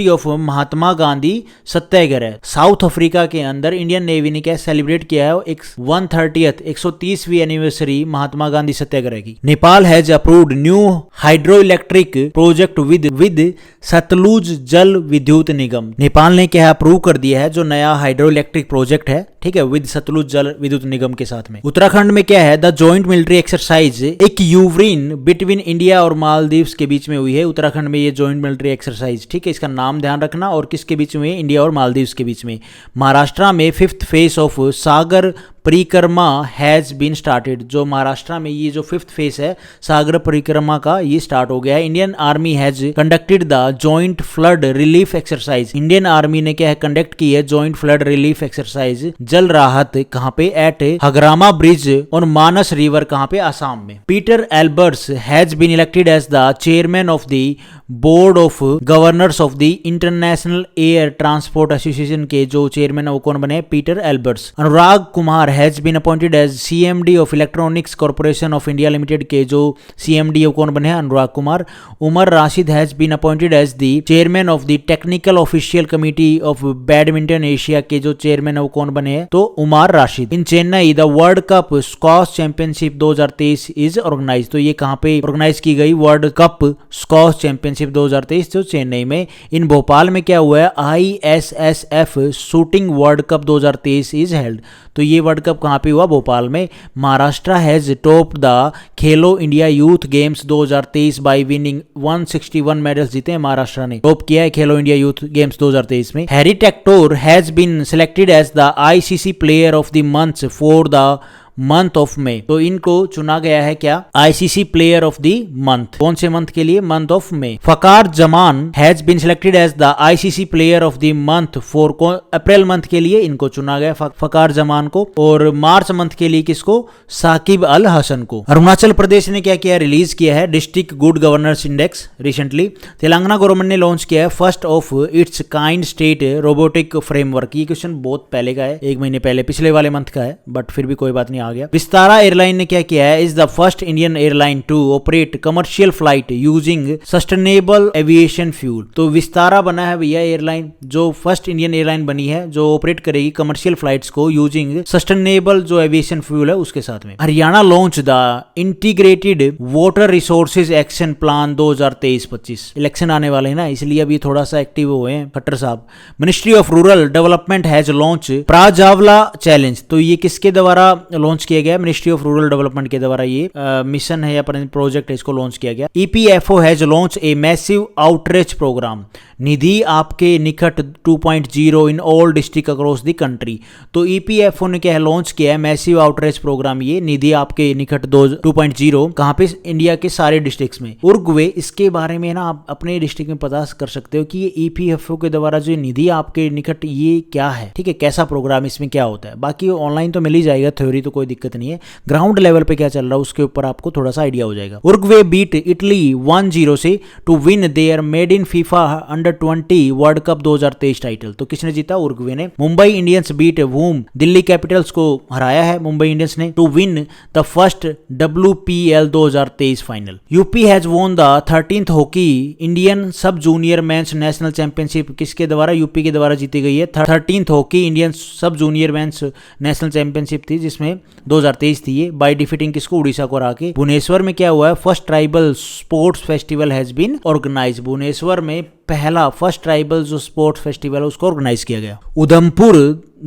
of Mahatma Gandhi Satyagraha. South Africa के अंदर इंडियन नेवी ने क्या सेलिब्रेट किया है, 130वीं एनिवर्सरी महात्मा गांधी सत्याग्रह की। Nepal has approved new hydro electric project with Sutlej Jal Vidyut निगम। नेपाल ने क्या अप्रूव कर दिया है जो नया हाइड्रो इलेक्ट्रिक प्रोजेक्ट है, ठीक है, विद सतलुज जल विद्युत निगम के साथ में। उत्तराखंड में क्या है, द जॉइंट मिलिट्री एक्सरसाइज एक यूवरीन बिटवीन इंडिया और मालदीव्स के बीच में हुई है। उत्तराखंड में ये जॉइंट मिलिट्री एक्सरसाइज, ठीक है, इसका नाम ध्यान रखना, और किसके बीच में, इंडिया और मालदीव्स के बीच में। महाराष्ट्र में 5th फेज ऑफ सागर परिक्रमा हैज बीन स्टार्टेड, जो महाराष्ट्र में ये जो 5th फेज है सागर परिक्रमा का, ये स्टार्ट हो गया है। Indian army has conducted the joint flood relief exercise, Indian army ने क्या है कंडक्ट की है जॉइंट फ्लड रिलीफ एक्सरसाइज, जल राहत कहां पे, एट हगरामा ब्रिज और मानस रिवर कहां पे, आसाम में। Peter Elbers has been elected as the chairman of the board of governors of the international air transport association के जो चेयरमैन है वो कौन बने, Peter Elbers. Anurag Kumar has been appointed as CMD of electronics corporation of India limited के जो CMD है कौन बने हैं, Anurag Kumar. Umar Rashid has been appointed as the chairman of the technical official committee of badminton Asia के जो चेयरमैन है वो कौन बने हैं, तो Umar Rashid. In Chennai the world cup squash championship 2023 is organise, तो ये कहां पे ऑर्गेनाइज की गई, वर्ल्ड कप स्क्वॉश चैंपियनशिप 2023 जो चेन्नई में। इन भोपाल में क्या हुआ है, ISSF shooting world cup 2023 is held, तो ये वर्ल्ड कप कहां पे हुआ, भोपाल में। Maharashtra has top the Khelo India Youth games 2023 bye winning 161 medals जीते हैं, महाराष्ट्र ने टॉप किया है खेलो इंडिया यूथ गेम्स 2023 में। Harry Tector has been selected as the ICC player of the month for the month of May. तो इनको चुना गया है क्या, ICC player of the month. कौन से मंथ के लिए, month of May. Fakhar Zaman has been selected as the ICC player of the month for April month के लिए इनको चुना गया फकार जमान को, और मार्च मंथ के लिए किसको, साकिब अल हसन को। अरुणाचल प्रदेश ने क्या किया, रिलीज किया है district good governance index recently. Telangana government ने लॉन्च किया है first of its kind state robotic framework. ये क्वेश्चन बहुत पहले का है, 1 महीने पहले, पिछले वाले मंथ का है, बट फिर भी कोई बात नहीं, आ गया। विस्तारा एयरलाइन ने क्या किया है, is the first Indian airline to operate commercial flight using sustainable aviation fuel. तो विस्तारा बना है भैया एयरलाइन, जो फर्स्ट इंडियन एयरलाइन बनी है जो ऑपरेट करेगी कमर्शियल फ्लाइट्स को यूजिंग सस्टेनेबल जो एविएशन फ्यूल है उसके साथ में। Haryana launch the integrated water resources action plan 2023-25। Election आने वाले हैं ना, इसलिए अभी थोड़ा सा एक्टिव हुए हैं खट्टर साहब। Ministry of rural development has launch Prajwala challenge. तो ये किसके द्वारा लॉन्च किया गया, मिनिस्ट्री ऑफ रूरल डेवलपमेंट के द्वारा ये मिशन है या प्रोजेक्ट है, इसको लॉन्च किया गया। EPFO has launch a massive outreach programme, Nidhi Aapke Nikat 2.0 in all district across the country. तो ईपीएफओ ने क्या लॉन्च किया है, मैसिव आउटरीच प्रोग्राम, ये निधि आपके निकट 2.0 कहां पे, इंडिया के सारे डिस्ट्रिक्ट्स में। उर्गवे, इसके बारे में ना आप अपने डिस्ट्रिक्ट में पता कर सकते हो कि ये ईपीएफओ के द्वारा जो निधि आपके निकट ये क्या है, ठीक है, कैसा प्रोग्राम, इसमें क्या होता है। बाकी ऑनलाइन तो मिल ही जाएगा, थ्योरी तो कोई दिक्कत नहीं है, ग्राउंड लेवल पे क्या चल रहा है उसके ऊपर आपको थोड़ा सा आइडिया हो जाएगा। उर्गवे बीट इटली 1-0 से to win their maiden FIFA under twenty world cup 2023 title. तो किसने जीता, उर्गवे ने। मुंबई इंडियंस बीट वूम, दिल्ली कैपिटल्स को हराया है मुंबई इंडियंस ने, to win the first WPL 2023 final. UP has won the 13th hockey Indian sub junior men's national championship, किसके द्वारा, यूपी के द्वारा जीती गई है। 13th hockey Indian sub junior men's national championship थी, जिसमें 2023 थी ये, बाय डिफीटिंग किसको, उड़ीसा को हरा के। भुवनेश्वर में क्या हुआ है, first tribal sports festival has been organise. Bhubaneswar में पहला फर्स्ट ट्राइबल जो स्पोर्ट्स फेस्टिवल है उसको ऑर्गेनाइज किया गया। Udhampur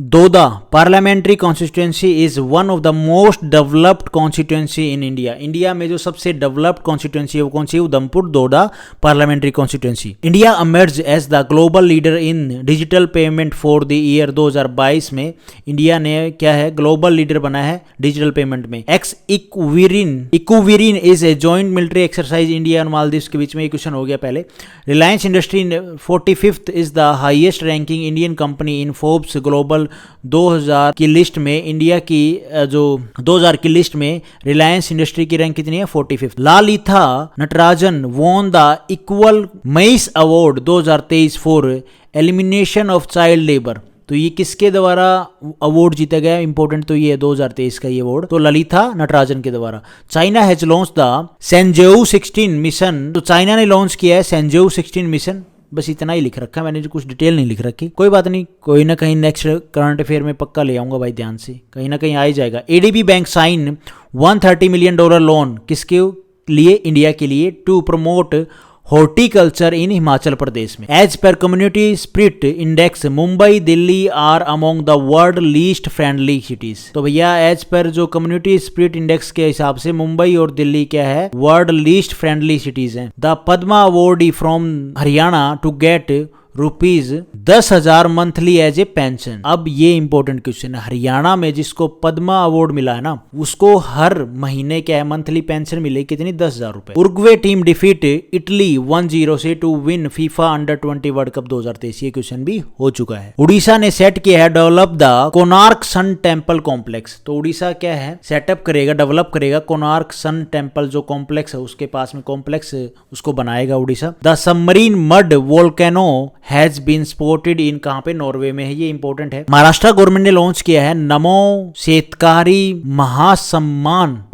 Doda parliamentary constituency is one of the most developed constituency in India. India में जो सबसे डेवलप्ड कॉन्स्टिट्यूएंसी है वो कौन सी है, Udhampur Doda parliamentary constituency. India emerge as the global leader in digital payment for the year 2022 में इंडिया ने क्या है, ग्लोबल लीडर बना है डिजिटल पेमेंट में। Ex Ekuverin is a joint military exercise India और मालदीव्स के बीच में, ये क्वेश्चन हो गया पहले। Reliance industry 45th is the highest ranking Indian company in Forbes global 2000 की लिस्ट में। इंडिया की जो 2000 की लिस्ट में रिलायंस इंडस्ट्री की रैंक कितनी है, 45th। Lalitha Natarajan won the Iqbal Masih award 2023 for elimination of child labour. तो ये किसके द्वारा अवार्ड जीता गया, इंपॉर्टेंट तो ये है 2023 का ये अवार्ड, तो ललिता नटराजन के द्वारा। China has launch the Shenzhou 16 mission. तो चाइना ने लॉन्च किया है सेंजेऊ 16 मिशन, बस इतना ही लिख रखा है मैंने, जो कुछ डिटेल नहीं लिख रखी। कोई बात नहीं, कोई ना कहीं नेक्स्ट करंट अफेयर में पक्का ले आऊंगा भाई, ध्यान से कहीं ना कहीं आ ही जाएगा। ADB bank sign $130 million loan, किसके लिए, इंडिया के लिए, to promote horticulture in Himachal Pradesh में। As per community spirit index Mumbai Delhi are among the world least friendly cities. तो भैया एज पर जो कम्युनिटी स्पिरिट इंडेक्स के हिसाब से मुंबई और दिल्ली क्या है, वर्ल्ड लीस्ट फ्रेंडली सिटीज हैं। The Padma awardee from Haryana to get ₹10,000 monthly as a pension. अब ये इंपॉर्टेंट क्वेश्चन है, हरियाणा में जिसको पद्मा अवार्ड मिला है ना, उसको हर महीने क्या है, मंथली पेंशन मिले कितनी, 10,000 रुपए। उरुग्वे टीम डिफीट इटली 1-0 से to win FIFA under twenty world cup 2023। ये क्वेश्चन भी हो चुका है। उड़ीसा ने सेट किया है develop the Konark sun temple complex. तो उड़ीसा क्या है, सेटअप करेगा, डेवलप करेगा कोणार्क सन टेम्पल जो कॉम्प्लेक्स है, उसके पास में कॉम्प्लेक्स उसको बनाएगा Odisha. The submarine mud volcano has been spotted in, कहां पे, नॉर्वे में है, ये इंपॉर्टेंट है। महाराष्ट्र गवर्नमेंट ने लॉन्च किया है नमो शेतकारी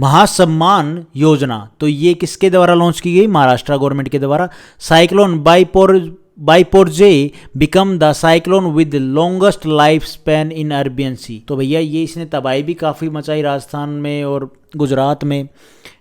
महासम्मान योजना। तो ये किसके द्वारा लॉन्च की गई, महाराष्ट्र गवर्नमेंट के द्वारा। Cyclone Biparjoy become the cyclone with longest life span in Arabian sea. तो भैया ये इसने तबाही भी काफी मचाई राजस्थान में और गुजरात में,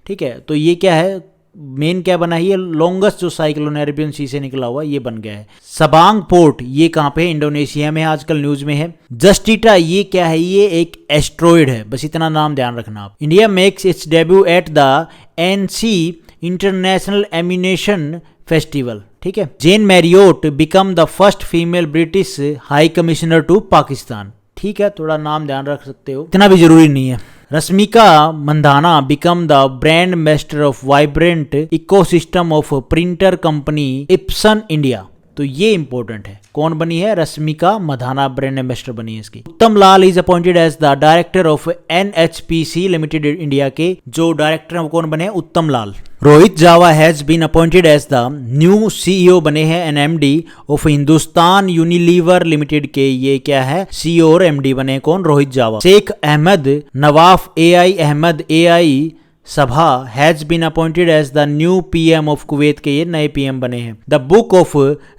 ठीक है। तो ये क्या है, मेन क्या बना है, ये लॉन्गेस्ट जो साइक्लोन अरेबियन सी से निकला हुआ ये बन गया है। सबांग पोर्ट ये कहां पे है, इंडोनेशिया में, आजकल न्यूज में है। जस्टिटा ये क्या है, ये एक एस्ट्रॉइड है, बस इतना नाम ध्यान रखना आप। India makes its debut at the Annecy international animation festival, ठीक है। Jane Marriott become the first female British high commissioner to Pakistan, ठीक है, थोड़ा नाम ध्यान रख सकते हो, इतना भी जरूरी नहीं है। Rashmika Mandanna become the brand ambassador of vibrant ecosystem of printer company Epson India. तो ये इंपॉर्टेंट है, कौन बनी है? रश्मिका मंदाना ब्रांड एम्बेसडर बनी है इसकी। Uttam Lal is appointed as the director of NHPC limited India के जो डायरेक्टर है वो कौन बने हैं? Uttam Lal. Rohit Jawa has been appointed as the new CEO बने हैं and MD of Hindustan Unilever limited के, ये क्या है? सीईओ और एमडी बने कौन? Rohit Jawa. Sheikh Ahmad Nawaf AI Ahmad AI Sabah has been appointed as the new PM of Kuwait के, ये नए पीएम बने हैं। The book of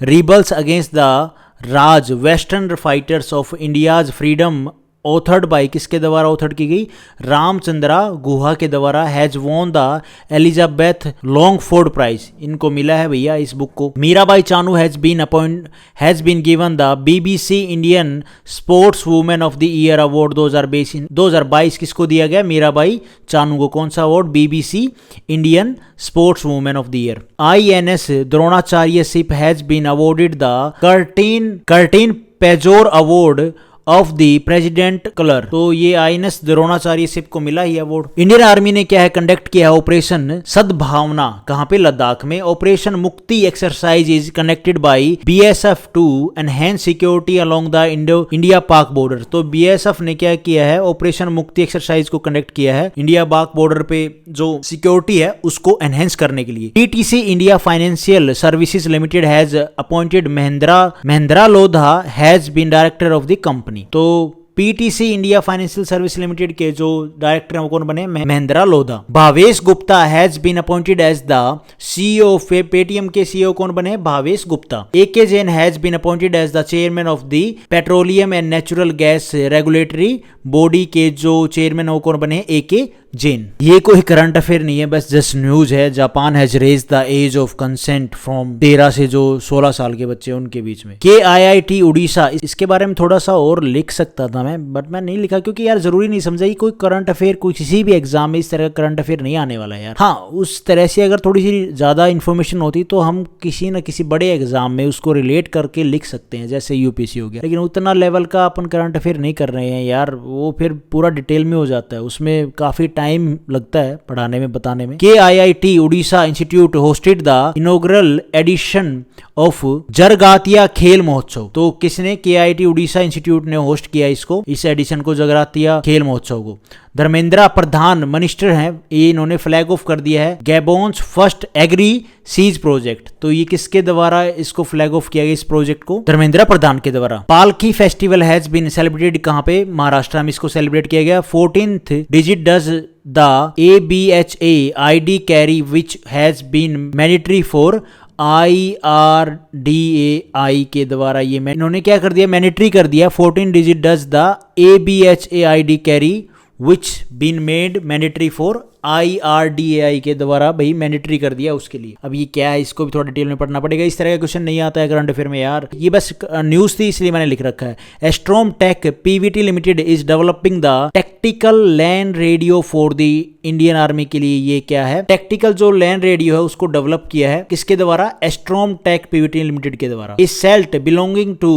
rebels against the Raj western fighters of India's freedom authored by, किसके द्वारा authored की गई? रामचंद्रा गुहा के द्वारा। Has won the Elizabeth Longford prize, इनको मिला है भैया इस बुक को। Mirabai Chanu has been given the BBC Indian sports women of the year award 2022 किसको दिया गया? मीराबाई चानू को। कौन सा award? BBC Indian sports women of the year. INS Dronacharya ship has been awarded the कर्टिन पेजोर award of the president colour, तो ये INS द्रोणाचार्य शिप को मिला ही अवार्ड। इंडियन आर्मी ने क्या है? कंडक्ट किया है ऑपरेशन सद्भावना, कहां पे? लद्दाख में। Operation Mukti exercise is connected by BSF to enhance security along the India Pak border. तो BSF ने क्या किया है? ऑपरेशन मुक्ति एक्सरसाइज को कंडक्ट किया है इंडिया पाक बॉर्डर पे जो सिक्योरिटी है उसको एनहेंस करने के लिए। PTC India financial services limited has appointed Mahendra Lodha has been director of the company. तो पीटीसी इंडिया फाइनेंशियल सर्विस लिमिटेड के जो डायरेक्टर हैं वो कौन बने? Mahendra Lodha. Bhavesh Gupta has been appointed as the CEO of Paytm के सीईओ कौन बने? Bhavesh Gupta. AK Jain has been appointed as the chairman of the petroleum and natural gas regulatory body के जो चेयरमैन वो कौन बने? AK जैन। ये कोई करंट अफेयर नहीं है, बस जस्ट न्यूज है। Japan has raise the age of consent from 13 से जो 16 साल के बच्चे उनके बीच में। KIIT उड़ीसा, इसके बारे में थोड़ा सा और लिख सकता था मैं, बट मैं नहीं लिखा क्योंकि यार जरूरी नहीं समझा। कोई करंट अफेयर कोई किसी भी एग्जाम में इस तरह का करंट अफेयर नहीं आने वाला है यार। हाँ, उस तरह से अगर थोड़ी सी ज्यादा इन्फॉर्मेशन होती तो हम किसी न किसी बड़े एग्जाम में उसको रिलेट करके लिख सकते हैं, जैसे UPSC हो गया। लेकिन उतना लेवल का अपन करंट अफेयर नहीं कर रहे हैं यार, वो फिर पूरा डिटेल में हो जाता है, उसमें काफी टाइम लगता है पढ़ाने में बताने में। KIIT Odisha institute hosted the inaugural edition of Janjatiya Khel Mahotsav. तो किसने? KIIT उड़ीसा इंस्टीट्यूट ने होस्ट किया इसको, इस एडिशन को, जगरातिया खेल महोत्सव को। धर्मेंद्र प्रधान मिनिस्टर हैं, ये इन्होंने फ्लैग ऑफ कर दिया है गैबोन्स फर्स्ट एग्री सीज प्रोजेक्ट। तो ये किसके द्वारा इसको फ्लैग ऑफ किया गया इस प्रोजेक्ट को? धर्मेंद्र प्रधान के द्वारा। पालकी फेस्टिवल हैज बीन सेलिब्रेटेड कहां पे? महाराष्ट्र में इसको सेलिब्रेट किया गया। 14th digit does the ABHA ID carry which has been mandatory for IRDAI के द्वारा ये इन्होंने क्या कर दिया? मैंडेटरी कर दिया। 14 digit does the ABHA ID carry which been made mandatory for IRDAI के द्वारा भाई मैंडेटरी कर दिया उसके लिए। अब ये क्या है इसको भी थोड़ा डिटेल में पढ़ना पड़ेगा, इस तरह का क्वेश्चन नहीं आता है करंट अफेयर में यार। ये बस न्यूज थी इसलिए मैंने लिख रखा है। Astrome tech PVT limited is developing the tactical land radio for the Indian army के लिए। ये क्या है? टेक्टिकल जो लैंड रेडियो है उसको डेवलप किया है किसके द्वारा? एस्ट्रोम टेक PVT लिमिटेड के द्वारा। इस celt belonging to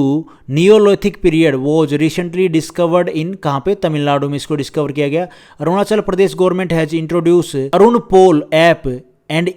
Neolithic period was recently discovered in, कहां पे? तमिलनाडु में इसको डिस्कवर किया गया। Arunachal Pradesh government has introduce Arun Pol app and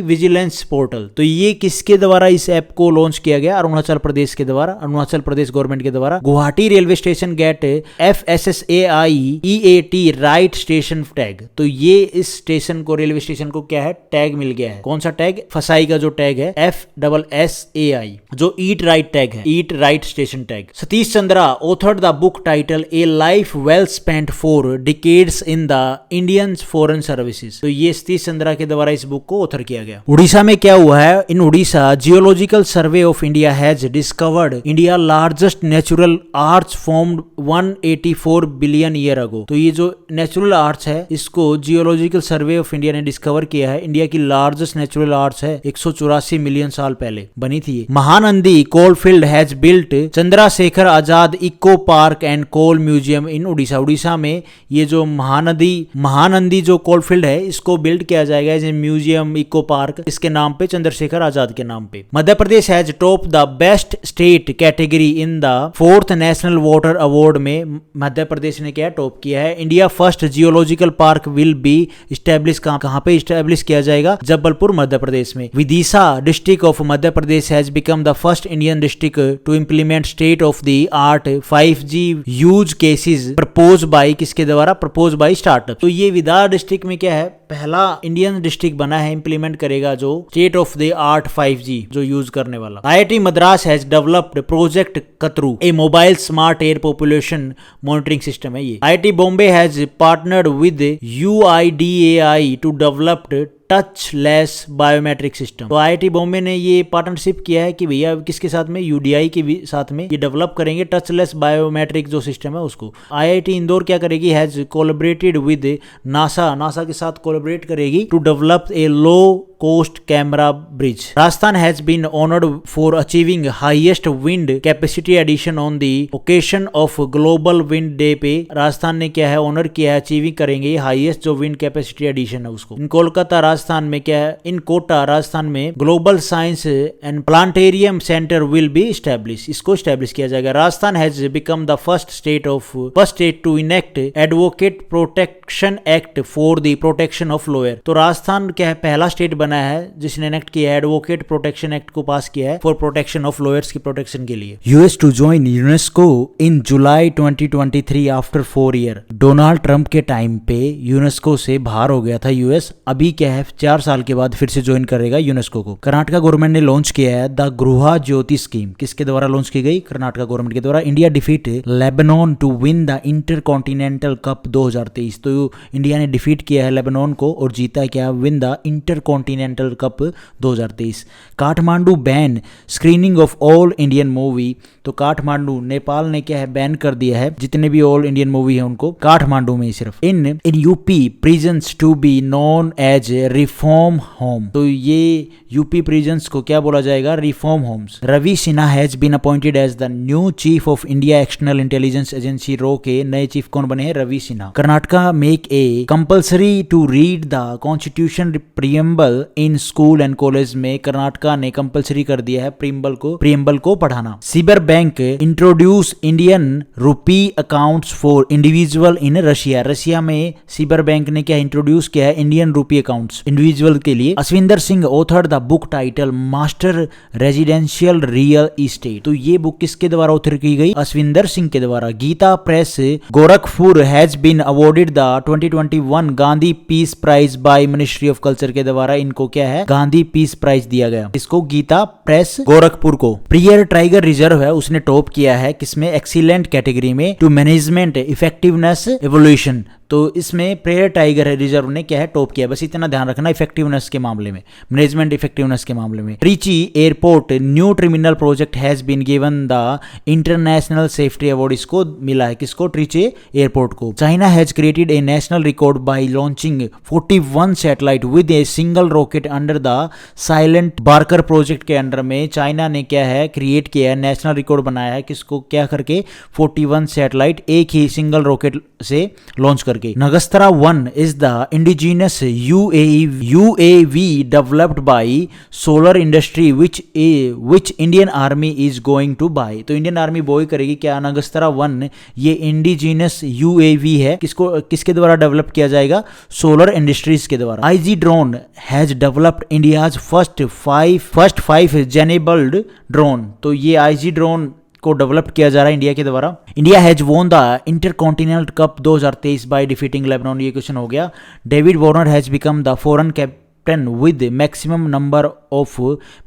vigilance portal. तो ये किसके द्वारा इस ऐप को लॉन्च किया गया? अरुणाचल प्रदेश के द्वारा, अरुणाचल प्रदेश गवर्नमेंट के द्वारा। Guwahati railway station get FSSAI EAT right station tag. तो ये इस स्टेशन को, रेलवे स्टेशन को क्या है? टैग मिल गया है। कौन सा टैग? फसाई का जो टैग है FSSAI, जो ईट राइट टैग है, eat right station tag. Satish Chandra authored the book title A life well spent for decades in the Indian foreign services. तो ये सतीश चंद्रा के द्वारा इस बुक को ऑथर किया गया। उड़ीसा में क्या हुआ है? In Odisha geological survey of India has discovered India largest natural arch formed 184 billion year ago. तो ये जो नेचुरल आर्च है इसको जियोलॉजिकल सर्वे ऑफ इंडिया ने डिस्कवर किया है। इंडिया की लार्जेस्ट नेचुरल आर्च है, 184 मिलियन साल पहले बनी थी। Mahanadi coalfield has built Chandrashekhar Azad eco park and coal museum in Odisha. Odisha में ये जो महानंदी जो कोलफील्ड है इसको बिल्ड किया जाएगा as a museum museum, eco park, इसके नाम पे, चंद्रशेखर आजाद के नाम पे। Madhya Pradesh has top the best state category in the 4th national water award में मध्य प्रदेश ने क्या टॉप किया है। India first geological park will be establish, कहां पे स्टैब्लिश किया जाएगा? जबलपुर मध्य प्रदेश में। Vidisha district of Madhya Pradesh has become the first Indian district to implement state of the art 5G use cases propose by, किसके द्वारा? Propose by startup. तो ये विदर्भ डिस्ट्रिक्ट में क्या है, पहला इंडियन डिस्ट्रिक्ट बना है, इंप्लीमेंट करेगा जो state of the art 5G जो यूज करने वाला। IIT Madras has developed project Kaatru, a mobile smart air population monitoring system है ये। IIT Bombay has partnered with UIDAI to developed touchless biometric system. तो IIT बॉम्बे ने ये पार्टनरशिप किया है कि भैया किसके साथ में? UDI के साथ में ये डेवलप करेंगे टचलेस बायोमेट्रिक जो सिस्टम है उसको। IIT इंदौर क्या करेगी? हैज कोलैबोरेटेड विद नासा के साथ कोलैबोरेट करेगी to develop a low cost camera bridge. Rajasthan has been honoured for achieving highest wind capacity addition on the occasion of global wind day पे राजस्थान ने क्या है, ऑनर किया है, अचीविंग करेंगे हाईएस्ट जो विंड कैपेसिटी एडिशन है उसको। इन कोलकाता राजस्थान में क्या है, इन कोटा राजस्थान में global science and planetarium centre will be establish, इसको स्टैब्लिश किया जाएगा। Rajasthan has become the first state to enact advocate protection act for the protection of lawyer. तो राजस्थान क्या है, पहला स्टेट बना है जिसने इनेक्ट किया है, एडवोकेट प्रोटेक्शन एक्ट को पास किया है फॉर प्रोटेक्शन ऑफ लॉयर्स की प्रोटेक्शन के लिए। US to join UNESCO in July 2023 after 4 year. Donald Trump के टाइम पे यूनेस्को से बाहर हो गया था यूएस, अभी क्या है 4 साल के बाद फिर से ज्वाइन करेगा यूनेस्को को। कर्नाटका गवर्नमेंट ने लॉन्च किया है द गृह ज्योति स्कीम, किसके द्वारा लॉन्च की गई? कर्नाटका गवर्नमेंट के द्वारा। India defeat Lebanon to win the intercontinental cup 2023। तो इंडिया ने डिफीट किया है लेबनान को और जीता क्या? Win the intercontinental cup 2023। Kathmandu ban screening of all Indian movie. तो काठमांडू, नेपाल ने क्या है, बैन कर दिया है जितने भी ऑल इंडियन मूवी है उनको काठमांडू में सिर्फ। In UP prisons to be known as reform home. तो ये यूपी प्रिजन्स को क्या बोला जाएगा? Reform homes. Ravi Sinha has been appointed as the new chief of India external intelligence agency रो के नए चीफ कौन बने हैं? Ravi Sinha. Karnataka make a compulsory to read the constitution preamble in school and college में कर्नाटका ने कंपल्सरी कर दिया है प्रियम्बल को पढ़ाना। Sber bank introduce Indian rupee accounts for individual in Russia. Russia में सिबर बैंक ने क्या इंट्रोड्यूस किया है? इंडियन रूपी अकाउंट्स इंडिविजुअल के लिए। Ashwinder Singh author the book title master residential real estate. तो ये बुक किसके द्वारा ऑथर की गई? अश्विंदर सिंह के द्वारा। Gita Press Gorakhpur has been awarded the 2021 Gandhi peace prize by ministry of culture के द्वारा इनको क्या है, गांधी पीस प्राइज दिया गया। इसको गीता प्रेस गोरखपुर को। प्रियर टाइगर रिजर्व है उसने टॉप किया है किसमें? एक्सीलेंट कैटेगरी में टू मैनेजमेंट इफेक्टिवनेस एवोल्यूशन। तो इसमें प्रेयर टाइगर रिजर्व ने क्या है टॉप किया, बस इतना ध्यान रखना इफेक्टिवनेस के मामले में, मैनेजमेंट इफेक्टिवनेस के मामले में। Trichy airport new terminal project has been given the international safety award. इसको मिला है किसको? ट्रिची एयरपोर्ट को। China has created a national record by launching 41 satellite with a single rocket under the silent barker project के under में China ने क्या है क्रिएट किया है, नेशनल रिकॉर्ड बनाया है किसको क्या करके? 41 सैटेलाइट एक ही सिंगल रॉकेट से लॉन्च करके। Nagastra 1 is the indigenous UAV developed by solar industry which Indian army is going to buy. तो इंडियन आर्मी बॉय करेगी क्या? नगस्त्रा 1 ये इंडिजिनस UAV है, किसके द्वारा डेवलप किया जाएगा? सोलर इंडस्ट्रीज के द्वारा। IG drone has developed India's first 5 G enabled drone. तो ये IG ड्रोन को डेवलप किया जा रहा है इंडिया के द्वारा। India has won the intercontinental cup 2023 by defeating Lebanon. ये क्वेश्चन हो गया। David Warner has become the foreign captain with maximum number of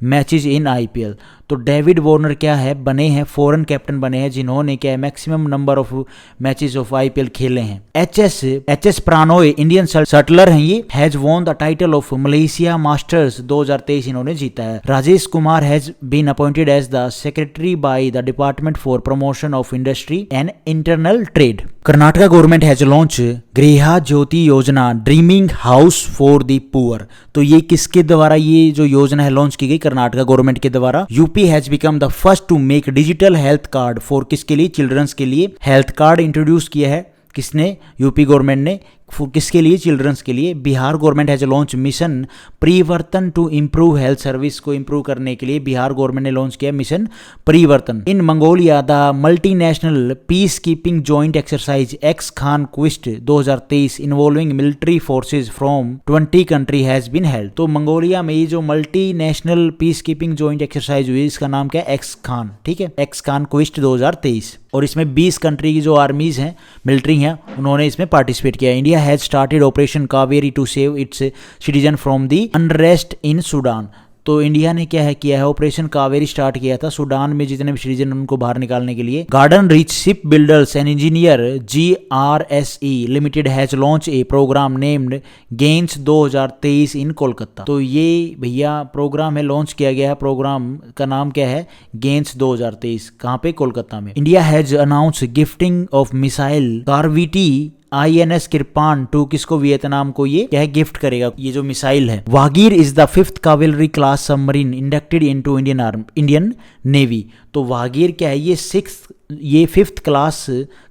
matches in IPL। तो डेविड वार्नर क्या है बने हैं फॉरेन कैप्टन बने हैं जिन्होंने क्या है maximum number of matches of IPL खेले हैं। HS प्रानोय इंडियन शटलर हैं ये, has won the title of Malaysia masters 2023 इन्होंने जीता है। Rajesh Kumar has been appointed as the secretary by the department for promotion of industry and internal trade. Karnataka government has launch Griha Jyoti Yojana dreaming house for the poor. तो ये किसके द्वारा ये जो योजना है लॉन्च की गई? कर्नाटका गवर्नमेंट के द्वारा। UP has become the first to make digital health card for किसके लिए? चिल्ड्रंस के लिए हेल्थ कार्ड इंट्रोड्यूस किया है किसने? यूपी गवर्नमेंट ने। किसके लिए? चिल्ड्रंस के लिए। Bihar government has launch mission Parivartan to improve health service को इम्प्रूव करने के लिए बिहार गवर्नमेंट ने लॉन्च किया mission Parivartan. In Mongolia the multinational peace keeping joint exercise ex Khaan Quest 2023 involving military forces from 20 country has been held. तो Mongolia में ये जो multinational peace keeping joint exercise हुई इसका नाम क्या है? Ex Khaan. ठीक है, एक्स खान क्विस्ट 2023। और इसमें 20 कंट्री की जो आर्मीज हैं, मिलिट्री हैं, उन्होंने इसमें पार्टिसिपेट किया। India has started operation Kaveri to save its citizen from the unrest in Sudan. तो इंडिया ने क्या है किया है? ऑपरेशन कावेरी स्टार्ट किया था सूडान में जितने भी सिटीजन उनको बाहर निकालने के लिए। Garden Reach ship builders and engineer GRSE limited has launch a program named gains 2023 in Kolkata. तो ये भैया प्रोग्राम है, लॉन्च किया गया है। प्रोग्राम का नाम क्या है? गेन्स 2023। कहाँ पे? कोलकाता में। India has announce gifting of missile corvette INS Kirpan to किसको? वियतनाम को ये क्या है? गिफ्ट करेगा ये जो मिसाइल है। Vagir is the 5th Kalvari class submarine inducted into Indian navy. तो वागीर क्या है? ये 5th क्लास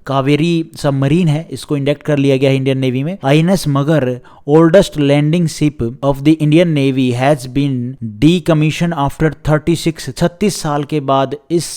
कावेरी सबमरीन है, इसको इंडक्ट कर लिया गया है इंडियन नेवी में। INS Magar oldest landing ship of the Indian navy has been decommission after 36 साल के बाद इस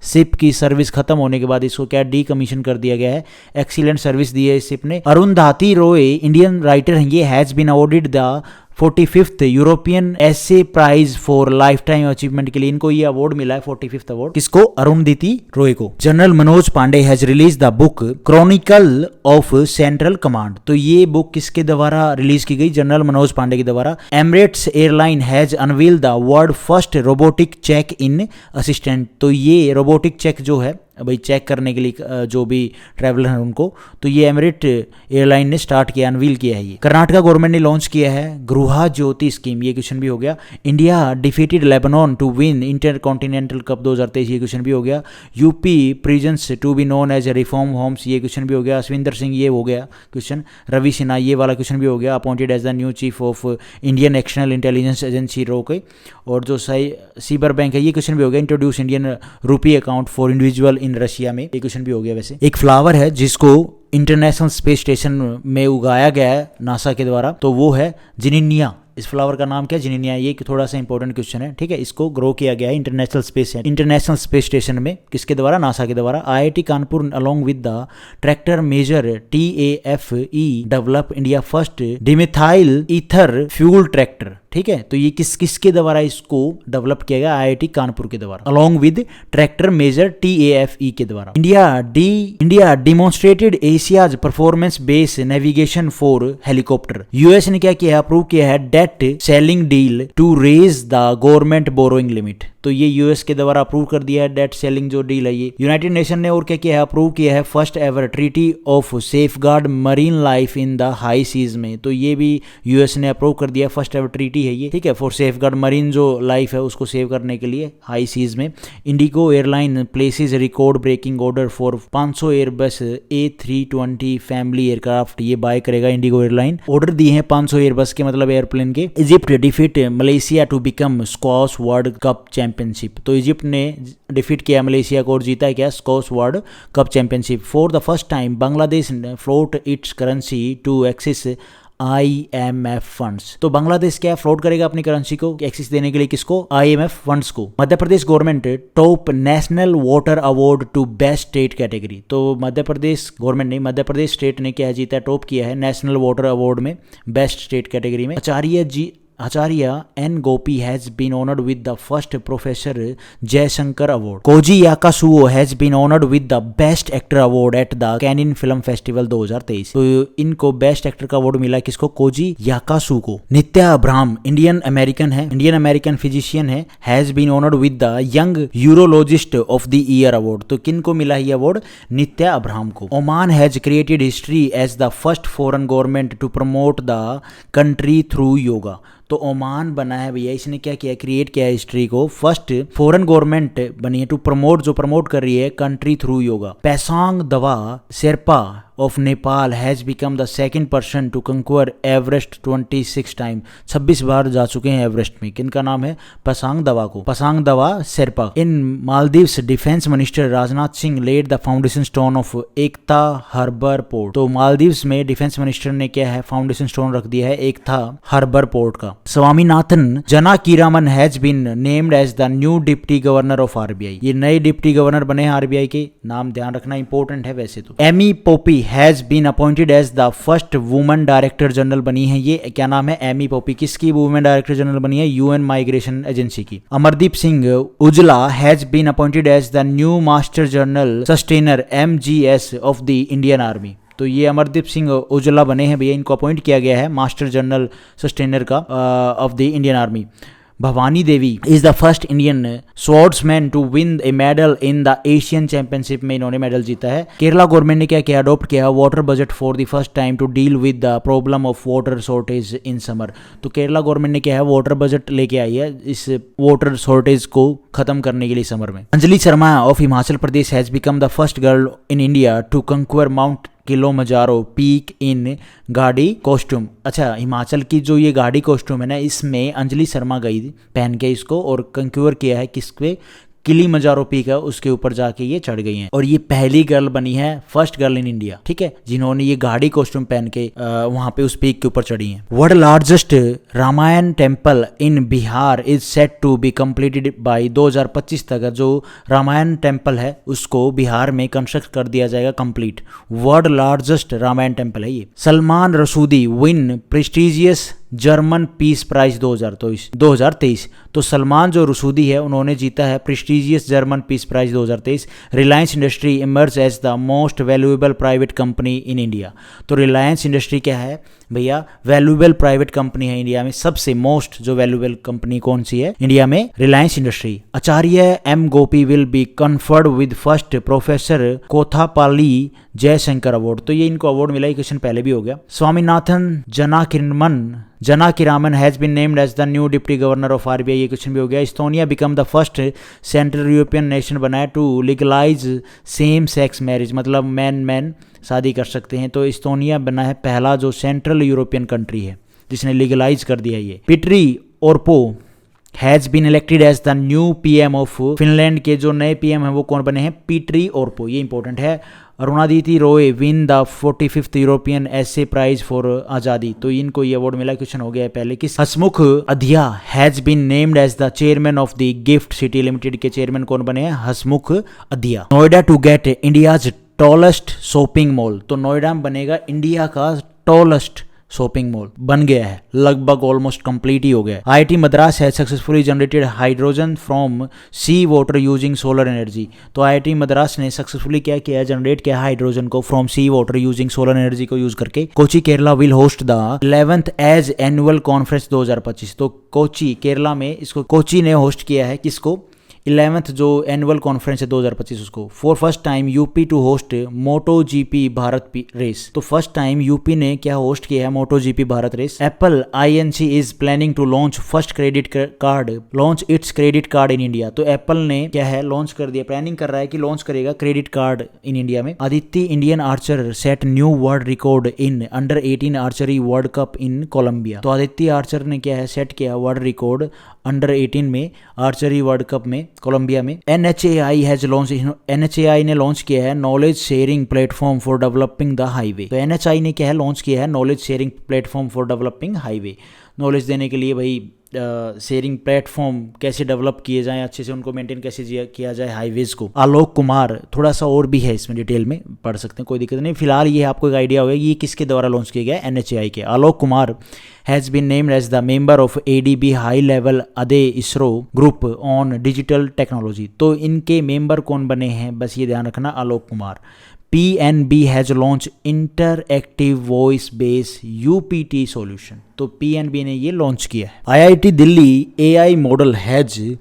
शिप की सर्विस खत्म होने के बाद इसको क्या डीकमीशन कर दिया गया है। एक्सीलेंट सर्विस दी है इस शिप ने। अरुंधति रॉय इंडियन राइटर हैं, ये has been awarded the 45th European essay prize for life time achievement के लिए इनको ये अवार्ड मिला है, 45th अवार्ड। किसको? अरुंधति रॉय को। General Manoj Pande has release the book chronicle of central command. तो ये बुक किसके द्वारा रिलीज की गई? जनरल मनोज पांडे के द्वारा। Emirates airline has unveil the world first robotic check in assistant. तो ये रोबोटिक चेक जो है भाई चेक करने के लिए जो भी ट्रैवलर हैं उनको, तो ये एमिरेट एयरलाइन ने स्टार्ट किया, अनवील किया है ये। कर्नाटका गवर्नमेंट ने लॉन्च किया है गृहा ज्योति स्कीम, ये क्वेश्चन भी हो गया। India defeated Lebanon to win inter continental cup 2023, ये क्वेश्चन भी हो गया। UP prisons to be known as reform homes, ये क्वेश्चन भी हो गया। अश्विंदर सिंह, ये हो गया क्वेश्चन। रवि सिन्हा, ये वाला क्वेश्चन भी हो गया। Appointed as the new chief of Indian external intelligence agency रो के। और जो सीबर बैंक है, ये क्वेश्चन भी हो गया। Introduce Indian rupee account for individual in Russia में, ये क्वेश्चन भी हो गया। वैसे एक फ्लावर है जिसको इंटरनेशनल स्पेस स्टेशन में उगाया गया है नासा के द्वारा, तो वो है जिनिनिया। इस फ्लावर का नाम क्या है? जिनिनिया। ये थोड़ा सा इंपॉर्टेंट क्वेश्चन है, ठीक है। इसको ग्रो किया गया है इंटरनेशनल स्पेस स्टेशन में, किसके द्वारा? नासा के द्वारा। IIT Kanpur along with the tractor major TAFE develop India first dimethyl ether fuel tractor, ठीक है। तो ये किसके द्वारा इसको डेवलप किया गया? IIT कानपुर के द्वारा, along with tractor major TAFE के द्वारा। India demonstrated Asia's performance base navigation for helicopter. US ने क्या किया? अप्रूव किया है debt ceiling deal to raise the government borrowing limit. तो ये यूएस के द्वारा अप्रूव कर दिया है डेट सेलिंग जो डील है ये। यूनाइटेड नेशन ने और क्या किया है? अप्रूव किया है first ever treaty of safeguard marine life in the high seas में। तो ये भी यूएस ने अप्रूव कर दिया, फर्स्ट एवर ट्रीटी है ये, ठीक है, फॉर सेफगार्ड मरीन जो लाइफ है उसको सेव करने के लिए हाई सीज में। IndiGo airline places record breaking order for 500 Airbus A320 family aircraft, ये बाय करेगा इंडिगो एयरलाइन। ऑर्डर दिए हैं 500 एयरबस के, मतलब एयरप्लेन के। Egypt defeat Malaysia to become squash world cup championship. तो इजिप्ट ने डिफीट किया मलेशिया को और जीता है क्या? Squash world cup championship. For the first time Bangladesh float its currency to access IMF funds. तो बांग्लादेश क्या फ्लोट करेगा अपनी करेंसी को एक्सिस देने के लिए? किसको? IMF फंड्स को। Madhya Pradesh government top national water award to best state category. तो मध्य प्रदेश गवर्नमेंट नहीं, मध्य प्रदेश स्टेट ने क्या जीता है? टॉप किया है नेशनल वाटर अवार्ड में बेस्ट स्टेट कैटेगरी में। आचार्य N. Gopi has been honored with the first Professor Jaishankar Award. Koji Yakusuo has been honored with the Best Actor Award at the Cannes Film Festival 2023. तो इनको best actor का award मिला किसको? Koji Yakasu को। Nitya Abraham Indian American physician है, has been honoured with the young urologist of the year award. तो किन को मिला ये अवार्ड? नित्या अब्राहम को। Oman has created history as the first foreign government to promote the country through yoga. तो Oman बना है भैया, इसने क्या किया? क्रिएट किया हिस्ट्री को, फर्स्ट फॉरेन गवर्नमेंट बनी है टू प्रमोट, जो प्रमोट कर रही है country through yoga. Pasang Dawa Sherpa of Nepal has become the second person to conquer Everest 26 time. 26 बार जा चुके हैं एवरेस्ट में। किनका नाम है? पसांग दवा को, Pasang Dawa Sherpa. In Maldives defence minister Rajnath Singh led the foundation stone of Ekta harbour port. तो मालदीव्स में डिफेंस मिनिस्टर ने क्या है, फाउंडेशन स्टोन रख दिया है एकता हार्बर पोर्ट का। Swaminathan Janakiraman has been named as the new deputy governor of RBI. ये नए डिप्टी गवर्नर बने हैं आरबीआई के, नाम ध्यान रखना इंपॉर्टेंट है वैसे तो। Amy Pope has been appointed as the first woman director general बनी है। ये क्या नाम है? Amy Pope. किसकी वुमेन डायरेक्टर जनरल बनी है? यूएन माइग्रेशन एजेंसी की। Amardeep Singh Aujla has been appointed as the new master general sustainer MGS of the Indian army. तो ये अमरदीप सिंह उजला बने हैं भैया, इनको अपॉइंट किया गया है मास्टर जनरल सस्टेनर का of the Indian army. Bhavani Devi is the first Indian swordsman to win a medal in the Asian championship में इन्होंने मेडल जीता है। केरला गवर्नमेंट ने क्या किया? अडॉप्ट किया water budget for the first time to deal with the problem of water shortage in summer. तो Kerala government ने क्या है, वाटर बजट लेके आई है इस वाटर शॉर्टेज को खत्म करने के लिए समर में। Anjali Sharma of Himachal Pradesh has become the first girl in India to conquer mount Kilimanjaro peak in Gaddi costume. अच्छा, हिमाचल की जो ये गाड़ी कॉस्ट्यूम है ना, इसमें अंजलि शर्मा गई पहन के इसको और कंक्यूर किया है किसके? किलिमंजारो पीक है उसके ऊपर जाके ये चढ़ गई हैं। और ये पहली गर्ल बनी है, फर्स्ट गर्ल इन इंडिया, ठीक है, जिन्होंने ये गाड़ी कॉस्ट्यूम पहन के वहां पे उस पीक के ऊपर चढ़ी हैं। World largest Ramayana temple in Bihar is set to be completed by 2025 तक। जो रामायण टेम्पल है उसको बिहार में कंस्ट्रक्ट कर दिया जाएगा complete. World largest Ramayana temple है ये। Salman Rushdie win prestigious German peace prize 2023। तो सलमान जो रसूदी है उन्होंने जीता है prestigious German peace prize 2023। Reliance industry emerge as the most valuable private company in India. तो रिलायंस इंडस्ट्री क्या है भैया? वैल्यूएबल प्राइवेट कंपनी है इंडिया में। सबसे मोस्ट जो वैल्यूएबल कंपनी कौन सी है इंडिया में? Reliance industry. Acharya M. Gopi will be conferred with first professor Kothapalli Jayashankar award. तो ये इनको अवार्ड मिला, ये क्वेश्चन पहले भी हो गया। Swaminathan Janakiraman has been named as the new deputy governor of RBI. ये क्वेश्चन भी हो गया। Estonia become the first central European nation बना है to legalise same sex marriage. मतलब मैन शादी कर सकते हैं। तो इस्तोनिया बना है पहला जो सेंट्रल यूरोपियन कंट्री है जिसने लीगलाइज कर दिया ये। Petteri Orpo has been elected as the new PM of Finland. के जो नए PM हैं वो कौन बने हैं? पीटरी ओर्पो। ये इंपॉर्टेंट है। Arundhati Roy win the 45th European essay prize for आज़ादी। तो इनको ये अवार्ड मिला, क्वेश्चन हो गया है पहले। किस? Hasmukh Adhia has been named as the chairman of the gift city limited. के चेयरमैन कौन बने हैं? Hasmukh Adhia. Noida to get India's tallest shopping mall. तो नोएडा में बनेगा इंडिया का टॉलेस्ट शॉपिंग मॉल, बन गया है, लगभग ऑलमोस्ट कंप्लीट ही हो गया। IIT Madras has successfully generated hydrogen from sea water using solar energy. तो IIT मद्रास ने सक्सेसफुली क्या किया? जनरेट किया हाइड्रोजन को from sea water using solar energy को यूज करके। Kochi Kerala will host the 11th age annual conference 2025। तो कोची केरला में इसको कोची ने होस्ट किया है, किसको? 11th जो एनुअल कॉन्फ्रेंस है 2025 उसको। For first time UP to host Moto GP Bharat race. तो फर्स्ट टाइम यूपी ने क्या होस्ट किया है? Moto GP Bharat race. Apple INC is planning to launch first credit card, launch its credit card in India. तो Apple ने क्या है? Launch कर दिया, प्लानिंग कर रहा है कि लॉन्च करेगा क्रेडिट कार्ड इन इंडिया में। Aditya Indian archer set new world record in under 18 archery world cup in Colombia. तो आदित्य आर्चर ने क्या है? सेट किया वर्ल्ड रिकॉर्ड अंडर 18 में आर्चरी वर्ल्ड कप में कोलंबिया में। NHAI हैज लॉन्च, NHAI ने लॉन्च किया है knowledge sharing platform for developing the highway. तो NHAI ने क्या है? लॉन्च किया है knowledge sharing platform for developing highway. Knowledge देने के लिए भाई शेयरिंग प्लेटफॉर्म कैसे डेवलप किए जाएं, अच्छे से उनको मेंटेन कैसे किया जाए हाईवेज को। आलोक कुमार, थोड़ा सा और भी है इसमें डिटेल में पढ़ सकते हैं, कोई दिक्कत नहीं। फिलहाल ये आपको एक आइडिया होगा ये किसके द्वारा लॉन्च किया गया? NHAI के। Alok Kumar has been named as the member of ADB high level advisory group on digital technology. तो इनके मेंबर कौन बने हैं? बस ये ध्यान रखना, Alok Kumar. PNB has launch interactive voice base UPT solution. तो PNB ने ये लॉन्च किया है। IIT Delhi AI model has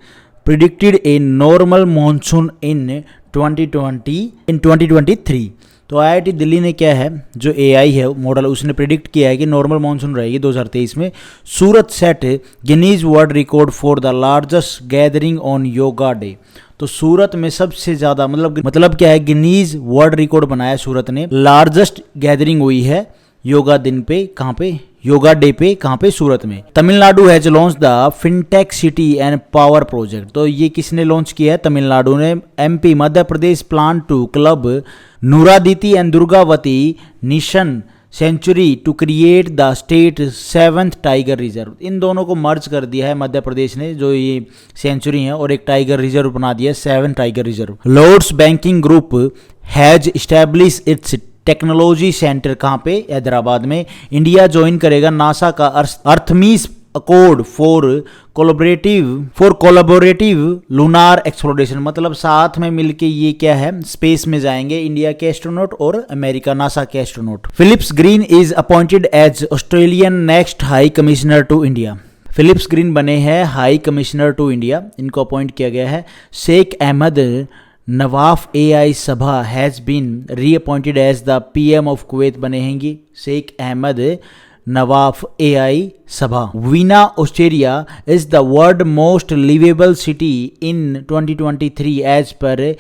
predicted a normal monsoon in 2023। तो IIT दिल्ली ने क्या है, जो AI है मॉडल, उसने प्रिडिक्ट किया है कि नॉर्मल मॉनसून रहेगी 2023 में। Surat set Guinness world record for the largest gathering on yoga day. तो सूरत में सबसे ज्यादा मतलब क्या है, गिनीज वर्ल्ड रिकॉर्ड बनाया सूरत ने। लार्जेस्ट गैदरिंग हुई है योगा दिन पे, कहाँ पे, योगा डे पे, कहाँ पे, सूरत में। Tamil Nadu has launch the fintech city and power project. तो ये किसने लॉन्च किया है, तमिलनाडु ने। MP Madhya Pradesh plan to club Nauradehi and Durgavati निशन sanctuary to create the state 7th tiger reserve. इन दोनों को मर्ज कर दिया है मध्य प्रदेश ने, जो ये सेंचुरी है और एक टाइगर रिजर्व बना दिया है, 7 tiger reserve. Lloyds banking group has establish its technology centre, कहाँ पे, हैदराबाद में। इंडिया ज्वाइन करेगा नासा का Artemis accord for collaborative lunar exploration. मतलब साथ में मिलके ये क्या है, स्पेस में जाएंगे, इंडिया के एस्ट्रोनॉट और अमेरिका नासा के astronaut. Philips Green is appointed as Australian next high commissioner to India. Philips Green बने हैं हाई कमिश्नर टू इंडिया, इनको अपॉइंट किया गया है। Sheikh Ahmad Nawaf AI Sabah has been reappointed as the PM of Kuwait बने हैंगी Sheikh Ahmad Nawaf AI Sabah. Vienna Australia is the world most livable city in 2023 as per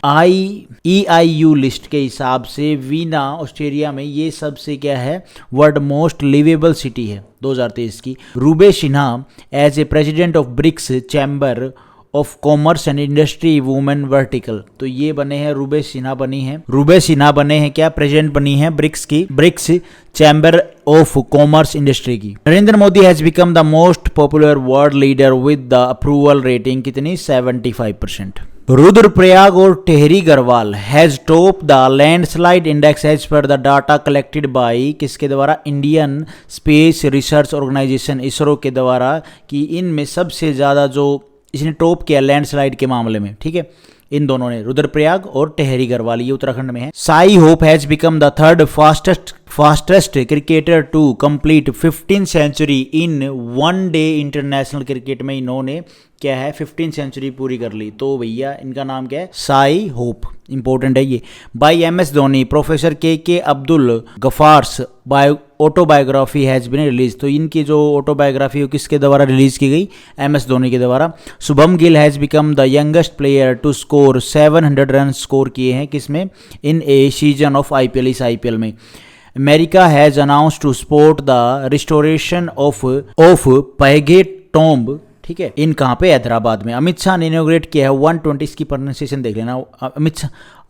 EIU list के हिसाब से। Veena Australia में ये सबसे क्या है, वर्ल्ड मोस्ट लिवेबल सिटी है 2023 की। Ruby Sinha as a president of BRICS chamber of commerce and industry women vertical. तो ये बने हैं रूबे सिन्हा बनी है, रूबे सिन्हा बने हैं क्या, प्रेसिडेंट बनी है BRICS chamber of commerce industry की। Narendra Modi has become the most popular world leader with the approval rating कितनी, 75%। रुद्रप्रयाग और Tehri Garhwal has top the landslide index as per the data collected by, किसके द्वारा, Indian Space Research Organisation ISRO के द्वारा, कि इनमें सबसे ज्यादा जो इसने टॉप किया लैंडस्लाइड के मामले में, ठीक है, इन दोनों ने, रुद्रप्रयाग और टेहरी गढ़वाल, ये उत्तराखंड में है। Shai Hope has become the third fastest cricketer to complete 15 century in one day international cricket में इन्होंने क्या है, 15 सेंचुरी पूरी कर ली। तो भैया इनका नाम क्या है, साई होप, इंपॉर्टेंट है ये। By MS Dhoni, professor K Abdul Ghaffar's autobiography has been release. तो इनकी जो ऑटोबायोग्राफी है किसके द्वारा रिलीज की गई, MS धोनी के द्वारा। Shubham Gill has become the youngest player to score 700 run score किए हैं, किसमें, in a season of IPL, इस IPL में। America has announce to support the restoration of Paigah tomb, ठीक है, इन कहाँ पे, हैदराबाद में। अमित शाह ने इनोग्रेट किया है 120 की प्रोनाउंसिएशन देख लेना।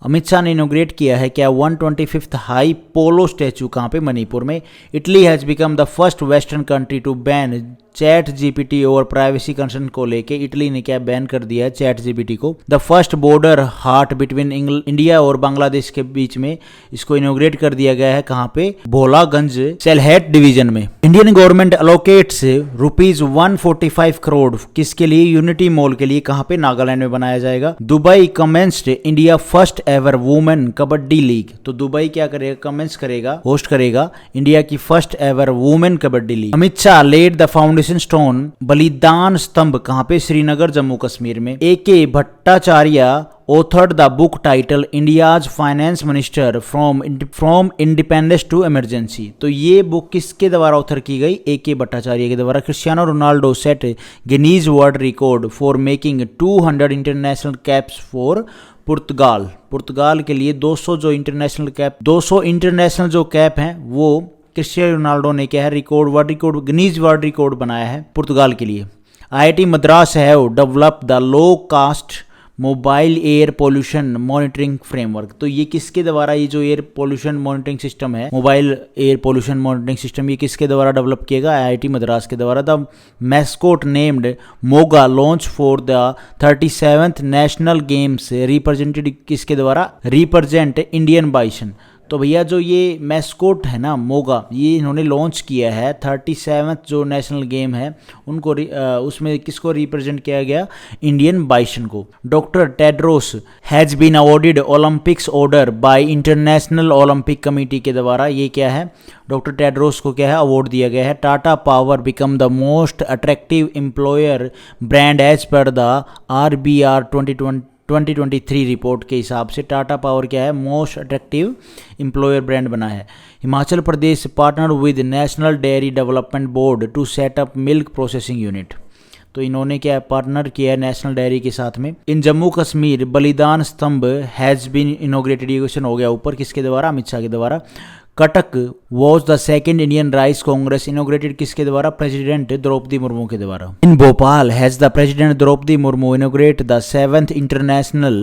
अमित शाह ने इनोग्रेट किया है क्या, 125th हाई पोलो स्टैचू, कहाँ पे, मणिपुर में। Italy has become the first western country to ban ChatGPT और प्राइवेसी कंसर्न को लेके इटली ने क्या बैन कर दिया है ChatGPT को। The first border haat between India और बांग्लादेश के बीच में इसको इनोग्रेट कर दिया गया है, कहाँ पे, भोलागंज सेलहेट डिवीजन में। इंडियन गवर्नमेंट अलोकेट्स ₹145 करोड़ किसके लिए, यूनिटी मॉल के लिए, कहाँ पे, नागालैंड में बनाया जाएगा। Dubai commenced India first ever women kabaddi league. तो दुबई क्या करेगा, कमेंस करेगा, होस्ट करेगा इंडिया की first ever women kabaddi league. Amit Shah laid the foundation stone Balidan Stambh, कहां पे, श्रीनगर जम्मू कश्मीर में। AK Bhattacharya authored the book title India's finance minister from independence to emergency. तो ये बुक किसके द्वारा ऑथर की गई, AK भट्टाचार्य के द्वारा। Cristiano Ronaldo set Guinness world record for making 200 international caps for Portugal के लिए 200 जो इंटरनेशनल जो कैप हैं वो क्रिस्टियानो रोनाल्डो ने क्या है, गिनीज वर्ल्ड रिकॉर्ड बनाया है पुर्तगाल के लिए। IIT Madras have develop the low cost mobile air pollution monitoring framework. तो ये किसके द्वारा, ये जो एयर पोल्यूशन मॉनिटरिंग सिस्टम है, mobile air pollution monitoring system, ये किसके द्वारा डेवलप किएगा, IIT मद्रास के द्वारा। The mascot named Moga launch for the 37th national games represented किसके द्वारा, रिप्रेजेंट इंडियन बाइसन। तो भैया जो ये मैस्कोट है ना मोगा, ये इन्होंने लॉन्च किया है 37th जो नेशनल गेम है उनको उसमें किसको रिप्रेजेंट किया गया, इंडियन बाइसन को। Doctor Tedros has been awarded Olympics order by international Olympic committee के द्वारा। ये क्या है, डॉक्टर टेड्रोस को क्या है, अवार्ड दिया गया है। Tata power become the most attractive employer brand as per the RBR 2023 report के हिसाब से टाटा पावर क्या है, मोस्ट अट्रैक्टिव एम्प्लॉयर ब्रांड बना है। Himachal Pradesh partner with National Dairy Development Board to set up milk processing unit. तो इन्होंने क्या पार्टनर किया है नेशनल डायरी के साथ में। इन Jammu Kashmir Balidan Stambh has been inaugurated, ये क्वेश्चन हो गया ऊपर, किसके द्वारा? अमित शाह के द्वारा। Cuttack was the second Indian rice congress inaugurated किसके द्वारा? प्रेसिडेंट द्रौपदी मुर्मू के द्वारा। In Bhopal has the president Droupadi Murmu inaugurate the 7th international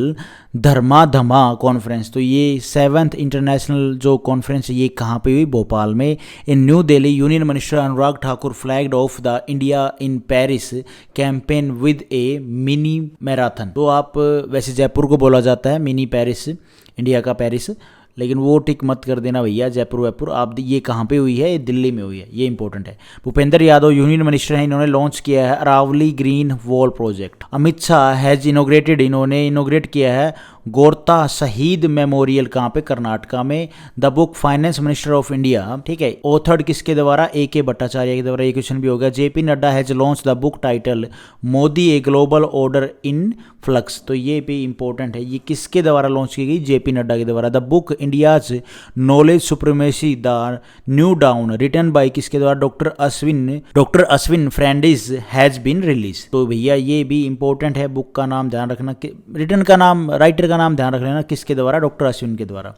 Dharma Dhamma conference. तो ये 7th इंटरनेशनल जो कॉन्फ्रेंस ये कहाँ पे हुई? भोपाल में। In New Delhi union minister Anurag Thakur flagged off the India in Paris campaign with a mini marathon. तो आप वैसे जयपुर को बोला जाता है मिनी पेरिस, इंडिया का पेरिस, लेकिन वो टिक मत कर देना भैया, जयपुर वयपुर। आप ये कहाँ पे हुई है? ये दिल्ली में हुई है, ये इंपॉर्टेंट है। भूपेंद्र यादव यूनियन मिनिस्टर हैं, इन्होंने लॉन्च किया है Aravali green wall project. Amit Shah has inaugurated, इन्होंने इनोग्रेट किया है गोरता शहीद मेमोरियल, कहाँ पे? कर्नाटका में। The book finance minister of India, ठीक है, ऑथर्ड किसके द्वारा? ए.के. भट्टाचार्य के द्वारा। ये क्वेश्चन भी हो गया। JP Nadda has launch the book title Modi a global order in flux. तो ये भी इंपॉर्टेंट है, ये किसके द्वारा लॉन्च की गई? जेपी नड्डा के द्वारा। The book India's knowledge supremacy the new dawn written by किसके द्वारा? Doctor Ashwin Fernandes has been release. तो भैया ये भी इंपॉर्टेंट है, बुक का नाम ध्यान रखना, रिटन का नाम, राइटर का नाम ध्यान रख लेना, किसके द्वारा? डॉक्टर अश्विन के द्वारा।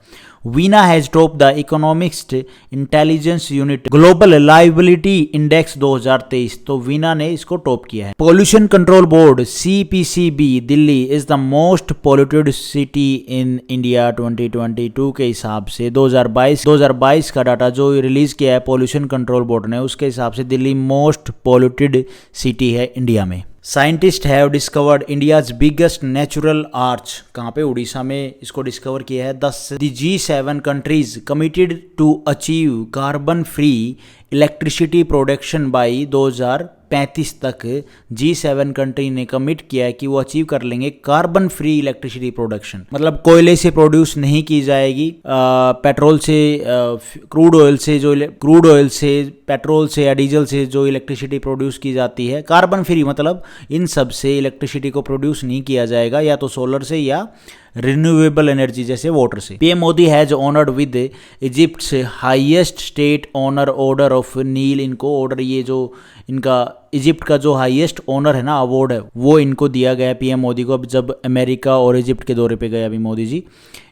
Veena has top the economics intelligence unit global liability index 2023। तो वीना ने इसको टॉप किया है। Pollution control board CPCB Delhi is the most polluted city in India 2022 के हिसाब से 2022 का डाटा जो रिलीज किया है पॉल्यूशन कंट्रोल बोर्ड ने, उसके हिसाब से दिल्ली मोस्ट पॉल्यूटेड सिटी है इंडिया में। Scientist have discovered India's biggest natural arch, कहाँ पे? उड़ीसा में इसको डिस्कवर किया है। The G7 countries committed to achieve carbon free electricity production by 2035 तक G7 कंट्री ने कमिट किया है कि वो अचीव कर लेंगे कार्बन फ्री इलेक्ट्रिसिटी प्रोडक्शन। मतलब कोयले से प्रोड्यूस नहीं की जाएगी, पेट्रोल से, क्रूड ऑयल से, पेट्रोल से या डीजल से जो इलेक्ट्रिसिटी प्रोड्यूस की जाती है, कार्बन फ्री मतलब इन सब से इलेक्ट्रिसिटी को प्रोड्यूस नहीं किया जाएगा, या तो सोलर से या रिन्यूएबल एनर्जी जैसे वाटर से। PM Modi has honoured with Egypt's highest state honour order of Nile. इनको ऑर्डर, ये जो इनका इजिप्ट का जो हाईएस्ट ऑनर है ना, अवार्ड है, वो इनको दिया गया पीएम मोदी को, अब जब अमेरिका और इजिप्ट के दौरे पे गए अभी Modi ji.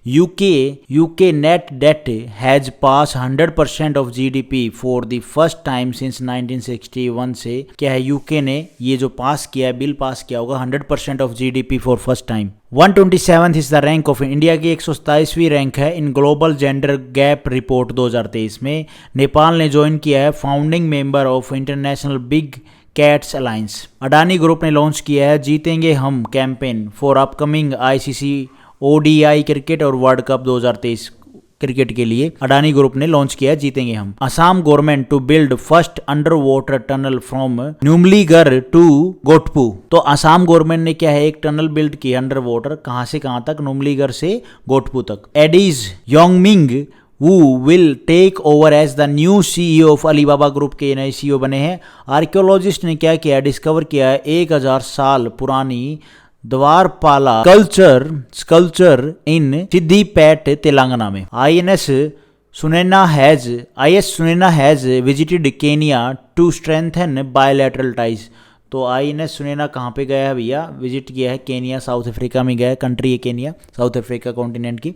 UK net debt has pass 100% of GDP for the first time since 1961 से क्या है? यूके ने ये जो पास किया है, बिल पास किया होगा 100% of GDP for first time. 127th is the rank of India की 127वीं रैंक है in global gender gap report 2023 में। नेपाल ने ज्वाइन किया है founding member of international big cats alliance. Adani group ने लॉन्च किया है जीतेंगे हम campaign for upcoming ICC ODI cricket और वर्ल्ड कप 2023 क्रिकेट के लिए अडानी ग्रुप ने लॉन्च किया है जीतेंगे हम। Assam government to build first under water tunnel from Numaligarh to गोटपू। तो असम गवर्नमेंट ने क्या है, एक टनल बिल्ड की अंडर वाटर, कहां से कहां तक? नुमलीगढ़ से गोटपू तक। Eddie Yongming who will take over as the new CEO of Alibaba group के नए CEO बने हैं। आर्कियोलॉजिस्ट ने क्या किया? डिस्कवर किया है 1000 साल पुरानी द्वारपाला स्कल्पचर इन सिद्दीपेट तेलंगाना में। IS Sunaina has visited Kenya to strengthen bilateral ties. तो INS सुनैना कहाँ पे गया है भैया? विजिट किया है केनिया, साउथ अफ्रीका में गया है, कंट्री है केनिया, साउथ अफ्रीका कॉन्टिनेंट की।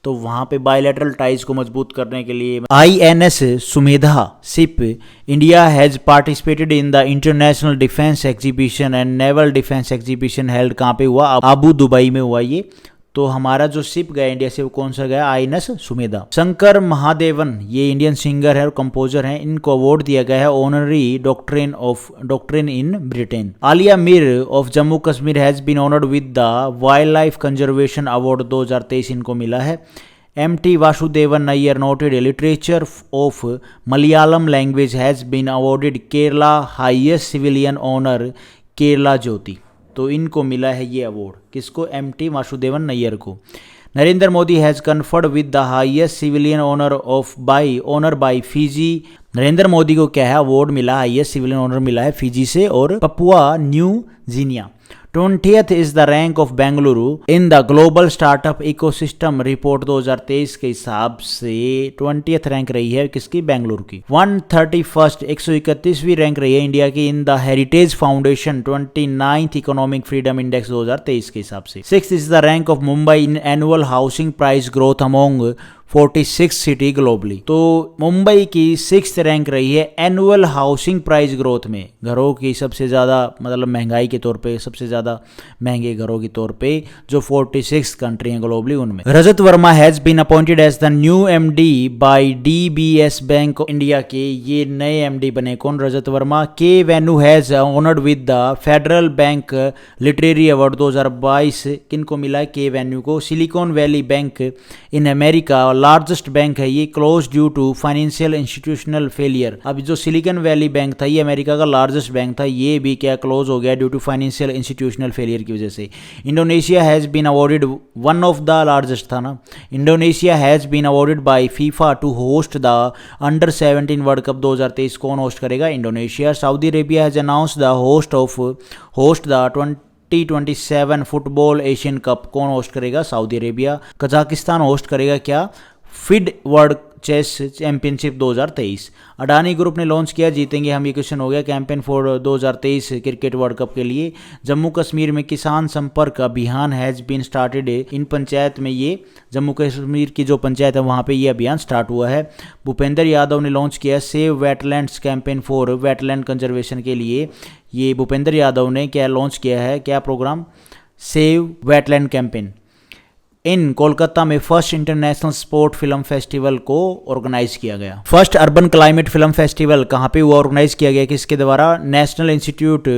तो वहाँ पे बायलैटरल टाइज को मजबूत करने के लिए INS Sumedha ship India has participated in the international defence exhibition and naval defence exhibition held कहाँ पे हुआ? अबू दुबई में हुआ ये। तो हमारा जो शिप गया इंडिया से वो कौन सा गया? INS सुमेधा। शंकर महादेवन ये इंडियन सिंगर है और कंपोजर हैं, इनको अवार्ड दिया गया है honorary doctorate in Britain. Aliya Mir of Jammu Kashmir has been honoured with the wildlife conservation award 2023 इनको मिला है। MT Vasudevan Nair noted literature of Malayalam language has been awarded Kerala highest civilian honour Kerala Jyothi. तो इनको मिला है ये अवार्ड, किसको? MT वासुदेवन नैयर को। Narendra Modi has conferred with the highest civilian honour by Fiji. Narendra Modi को क्या है? अवार्ड मिला, हाईएस्ट सिविलियन ऑनर मिला है फिजी से और Papua new Guinea. 20th is the rank of Bengaluru in the global startup ecosystem report 2023 के हिसाब से 20th रैंक रही है किसकी, बेंगलुरु की। 131वीं रैंक रही है इंडिया की in the heritage foundation 29th economic freedom index 2023 के हिसाब से। 6th is the rank of Mumbai in annual housing price growth among 46 city globally. तो मुंबई की 6th रैंक रही है एनुअल हाउसिंग प्राइस ग्रोथ में, घरों की सबसे ज़्यादा मतलब महंगाई के तौर पे, सबसे ज़्यादा महंगे घरों के तौर पे, जो 46 कंट्री हैं ग्लोबली उनमें। Rajat Verma has been appointed as the new MD by DBS bank India के ये नए एमडी बने। कौन, Rajat Verma. K Venu has honoured with the federal bank literary award 2022 किनको मिला है, के वेन्यू को। Silicon Valley bank in America largest bank है ये, close due to financial institutional failure. अब जो सिलिकॉन वैली बैंक था ये अमेरिका का लार्जेस्ट बैंक था, ये भी क्या क्लोज हो गया due to financial institutional failure की वजह से। Indonesia has been awarded, one of the largest था ना, Indonesia has been awarded by FIFA to host the under 17 world cup 2023। कौन होस्ट करेगा, Indonesia. Saudi Arabia has announce the host the 2027 football Asian cup. कौन host करेगा, Saudi Arabia. Kazakhstan host करेगा क्या, FIDE world chess championship 2023। Adani group ने launch किया जीतेंगे हम, ये क्वेश्चन हो गया, campaign for 2023 cricket world cup के लिए। जम्मू कश्मीर में Kisan Sampark Abhiyan has been started in panchayat में, ये जम्मू कश्मीर की जो पंचायत है वहाँ पे ये अभियान स्टार्ट हुआ है। भूपेंद्र यादव ने लॉन्च किया save wetlands campaign for wetland conservation के लिए। ये भूपेंद्र यादव ने क्या लॉन्च किया है, क्या program, save wetland campaign. In Kolkata में first international sport film festival को ऑर्गेनाइज किया गया। First urban climate film festival कहाँ पे हुआ, ऑर्गेनाइज किया गया, किसके द्वारा, National Institute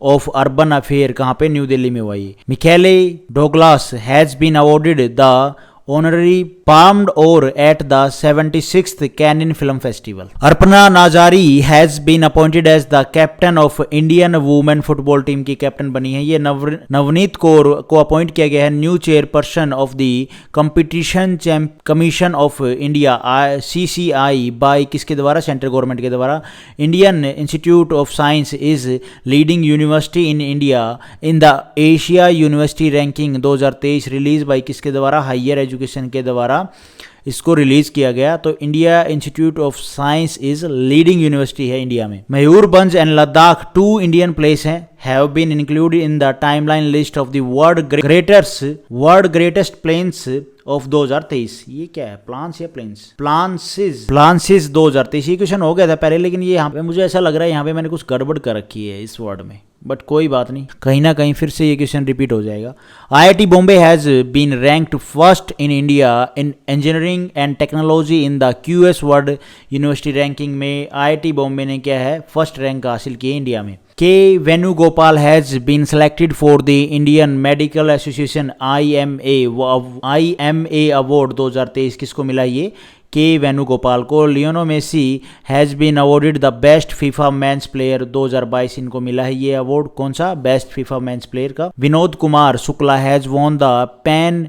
of Urban Affair, कहाँ पे, न्यू दिल्ली में हुआ ये। Michael Douglas has been awarded the honorary पाम्ड d'Or at the 76th Cannes film festival. अर्पणा नाजारी has been appointed as the captain of Indian women football team की captain बनी है ये। नवनीत कौर को अपॉइंट किया गया है new chairperson of the competition commission of India CCI by किसके द्वारा, सेंट्रल गवर्नमेंट के द्वारा। Indian institute of science is leading university in India in the Asia university ranking 2023 release by किसके द्वारा, हायर एजुकेशन के द्वारा इसको रिलीज किया गया। तो India institute of science is leading university है इंडिया में। Mayurbhanj and Ladakh 2 Indian place हैं have been included in the timeline list of the world greatest places of 2023। ये क्या है, प्लान्स या प्लेन्स, प्लान्सिस 2023। ये क्वेश्चन हो गया था पहले, लेकिन ये यहाँ पे मुझे ऐसा लग रहा है यहाँ पे मैंने कुछ गड़बड़ कर रखी है इस वर्ड में, बट कोई बात नहीं, कहीं ना कहीं फिर से ये क्वेश्चन रिपीट हो जाएगा। IIT Bombay has been ranked first in India in engineering and technology in the QS world university ranking में IIT बॉम्बे ने क्या है, फर्स्ट रैंक हासिल की है इंडिया में। K Venugopal has been selected for the Indian medical association IMA award 2023। किसको मिला ये, के वेणुगोपाल को। Lionel Messi has been awarded the best FIFA men's player 2022, इनको मिला है ये अवार्ड। कौन सा, बेस्ट फीफा मेंस प्लेयर का। Vinod Kumar Shukla has won the pen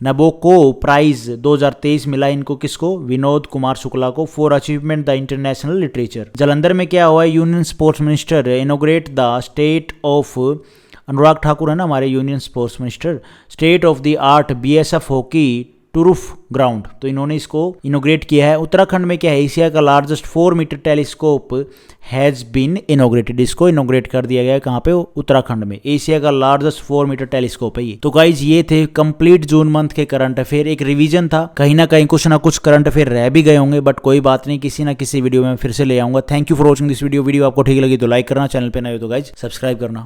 Nabokov prize 2023 मिला इनको, किसको, विनोद कुमार शुक्ला को, for achievement the international literature. Jalandhar में क्या हुआ है, union sports minister inaugurate the state of, Anurag Thakur है ना हमारे union sports minister, state of the art BSF hockey turf ground, तो इन्होंने इसको इनोग्रेट किया है। उत्तराखंड में क्या है, एशिया का largest 4 metre telescope has been inaugurated, इसको इनोग्रेट कर दिया गया है कहाँ पे, उत्तराखंड में। एशिया का लार्जेस्ट 4 मीटर टेलीस्कोप है ये। तो गाइज ये थे कंप्लीट जून मंथ के करंट अफेयर, एक रिवीजन था, कहीं ना कहीं कुछ ना कुछ करंट अफेयर रह भी गए होंगे, बट कोई बात नहीं, किसी ना किसी वीडियो में फिर से ले आऊंगा। Thank you for watching this video. Video आपको ठीक लगी तो लाइक करना, चैनल पे नए हो तो गाइज सब्सक्राइब करना।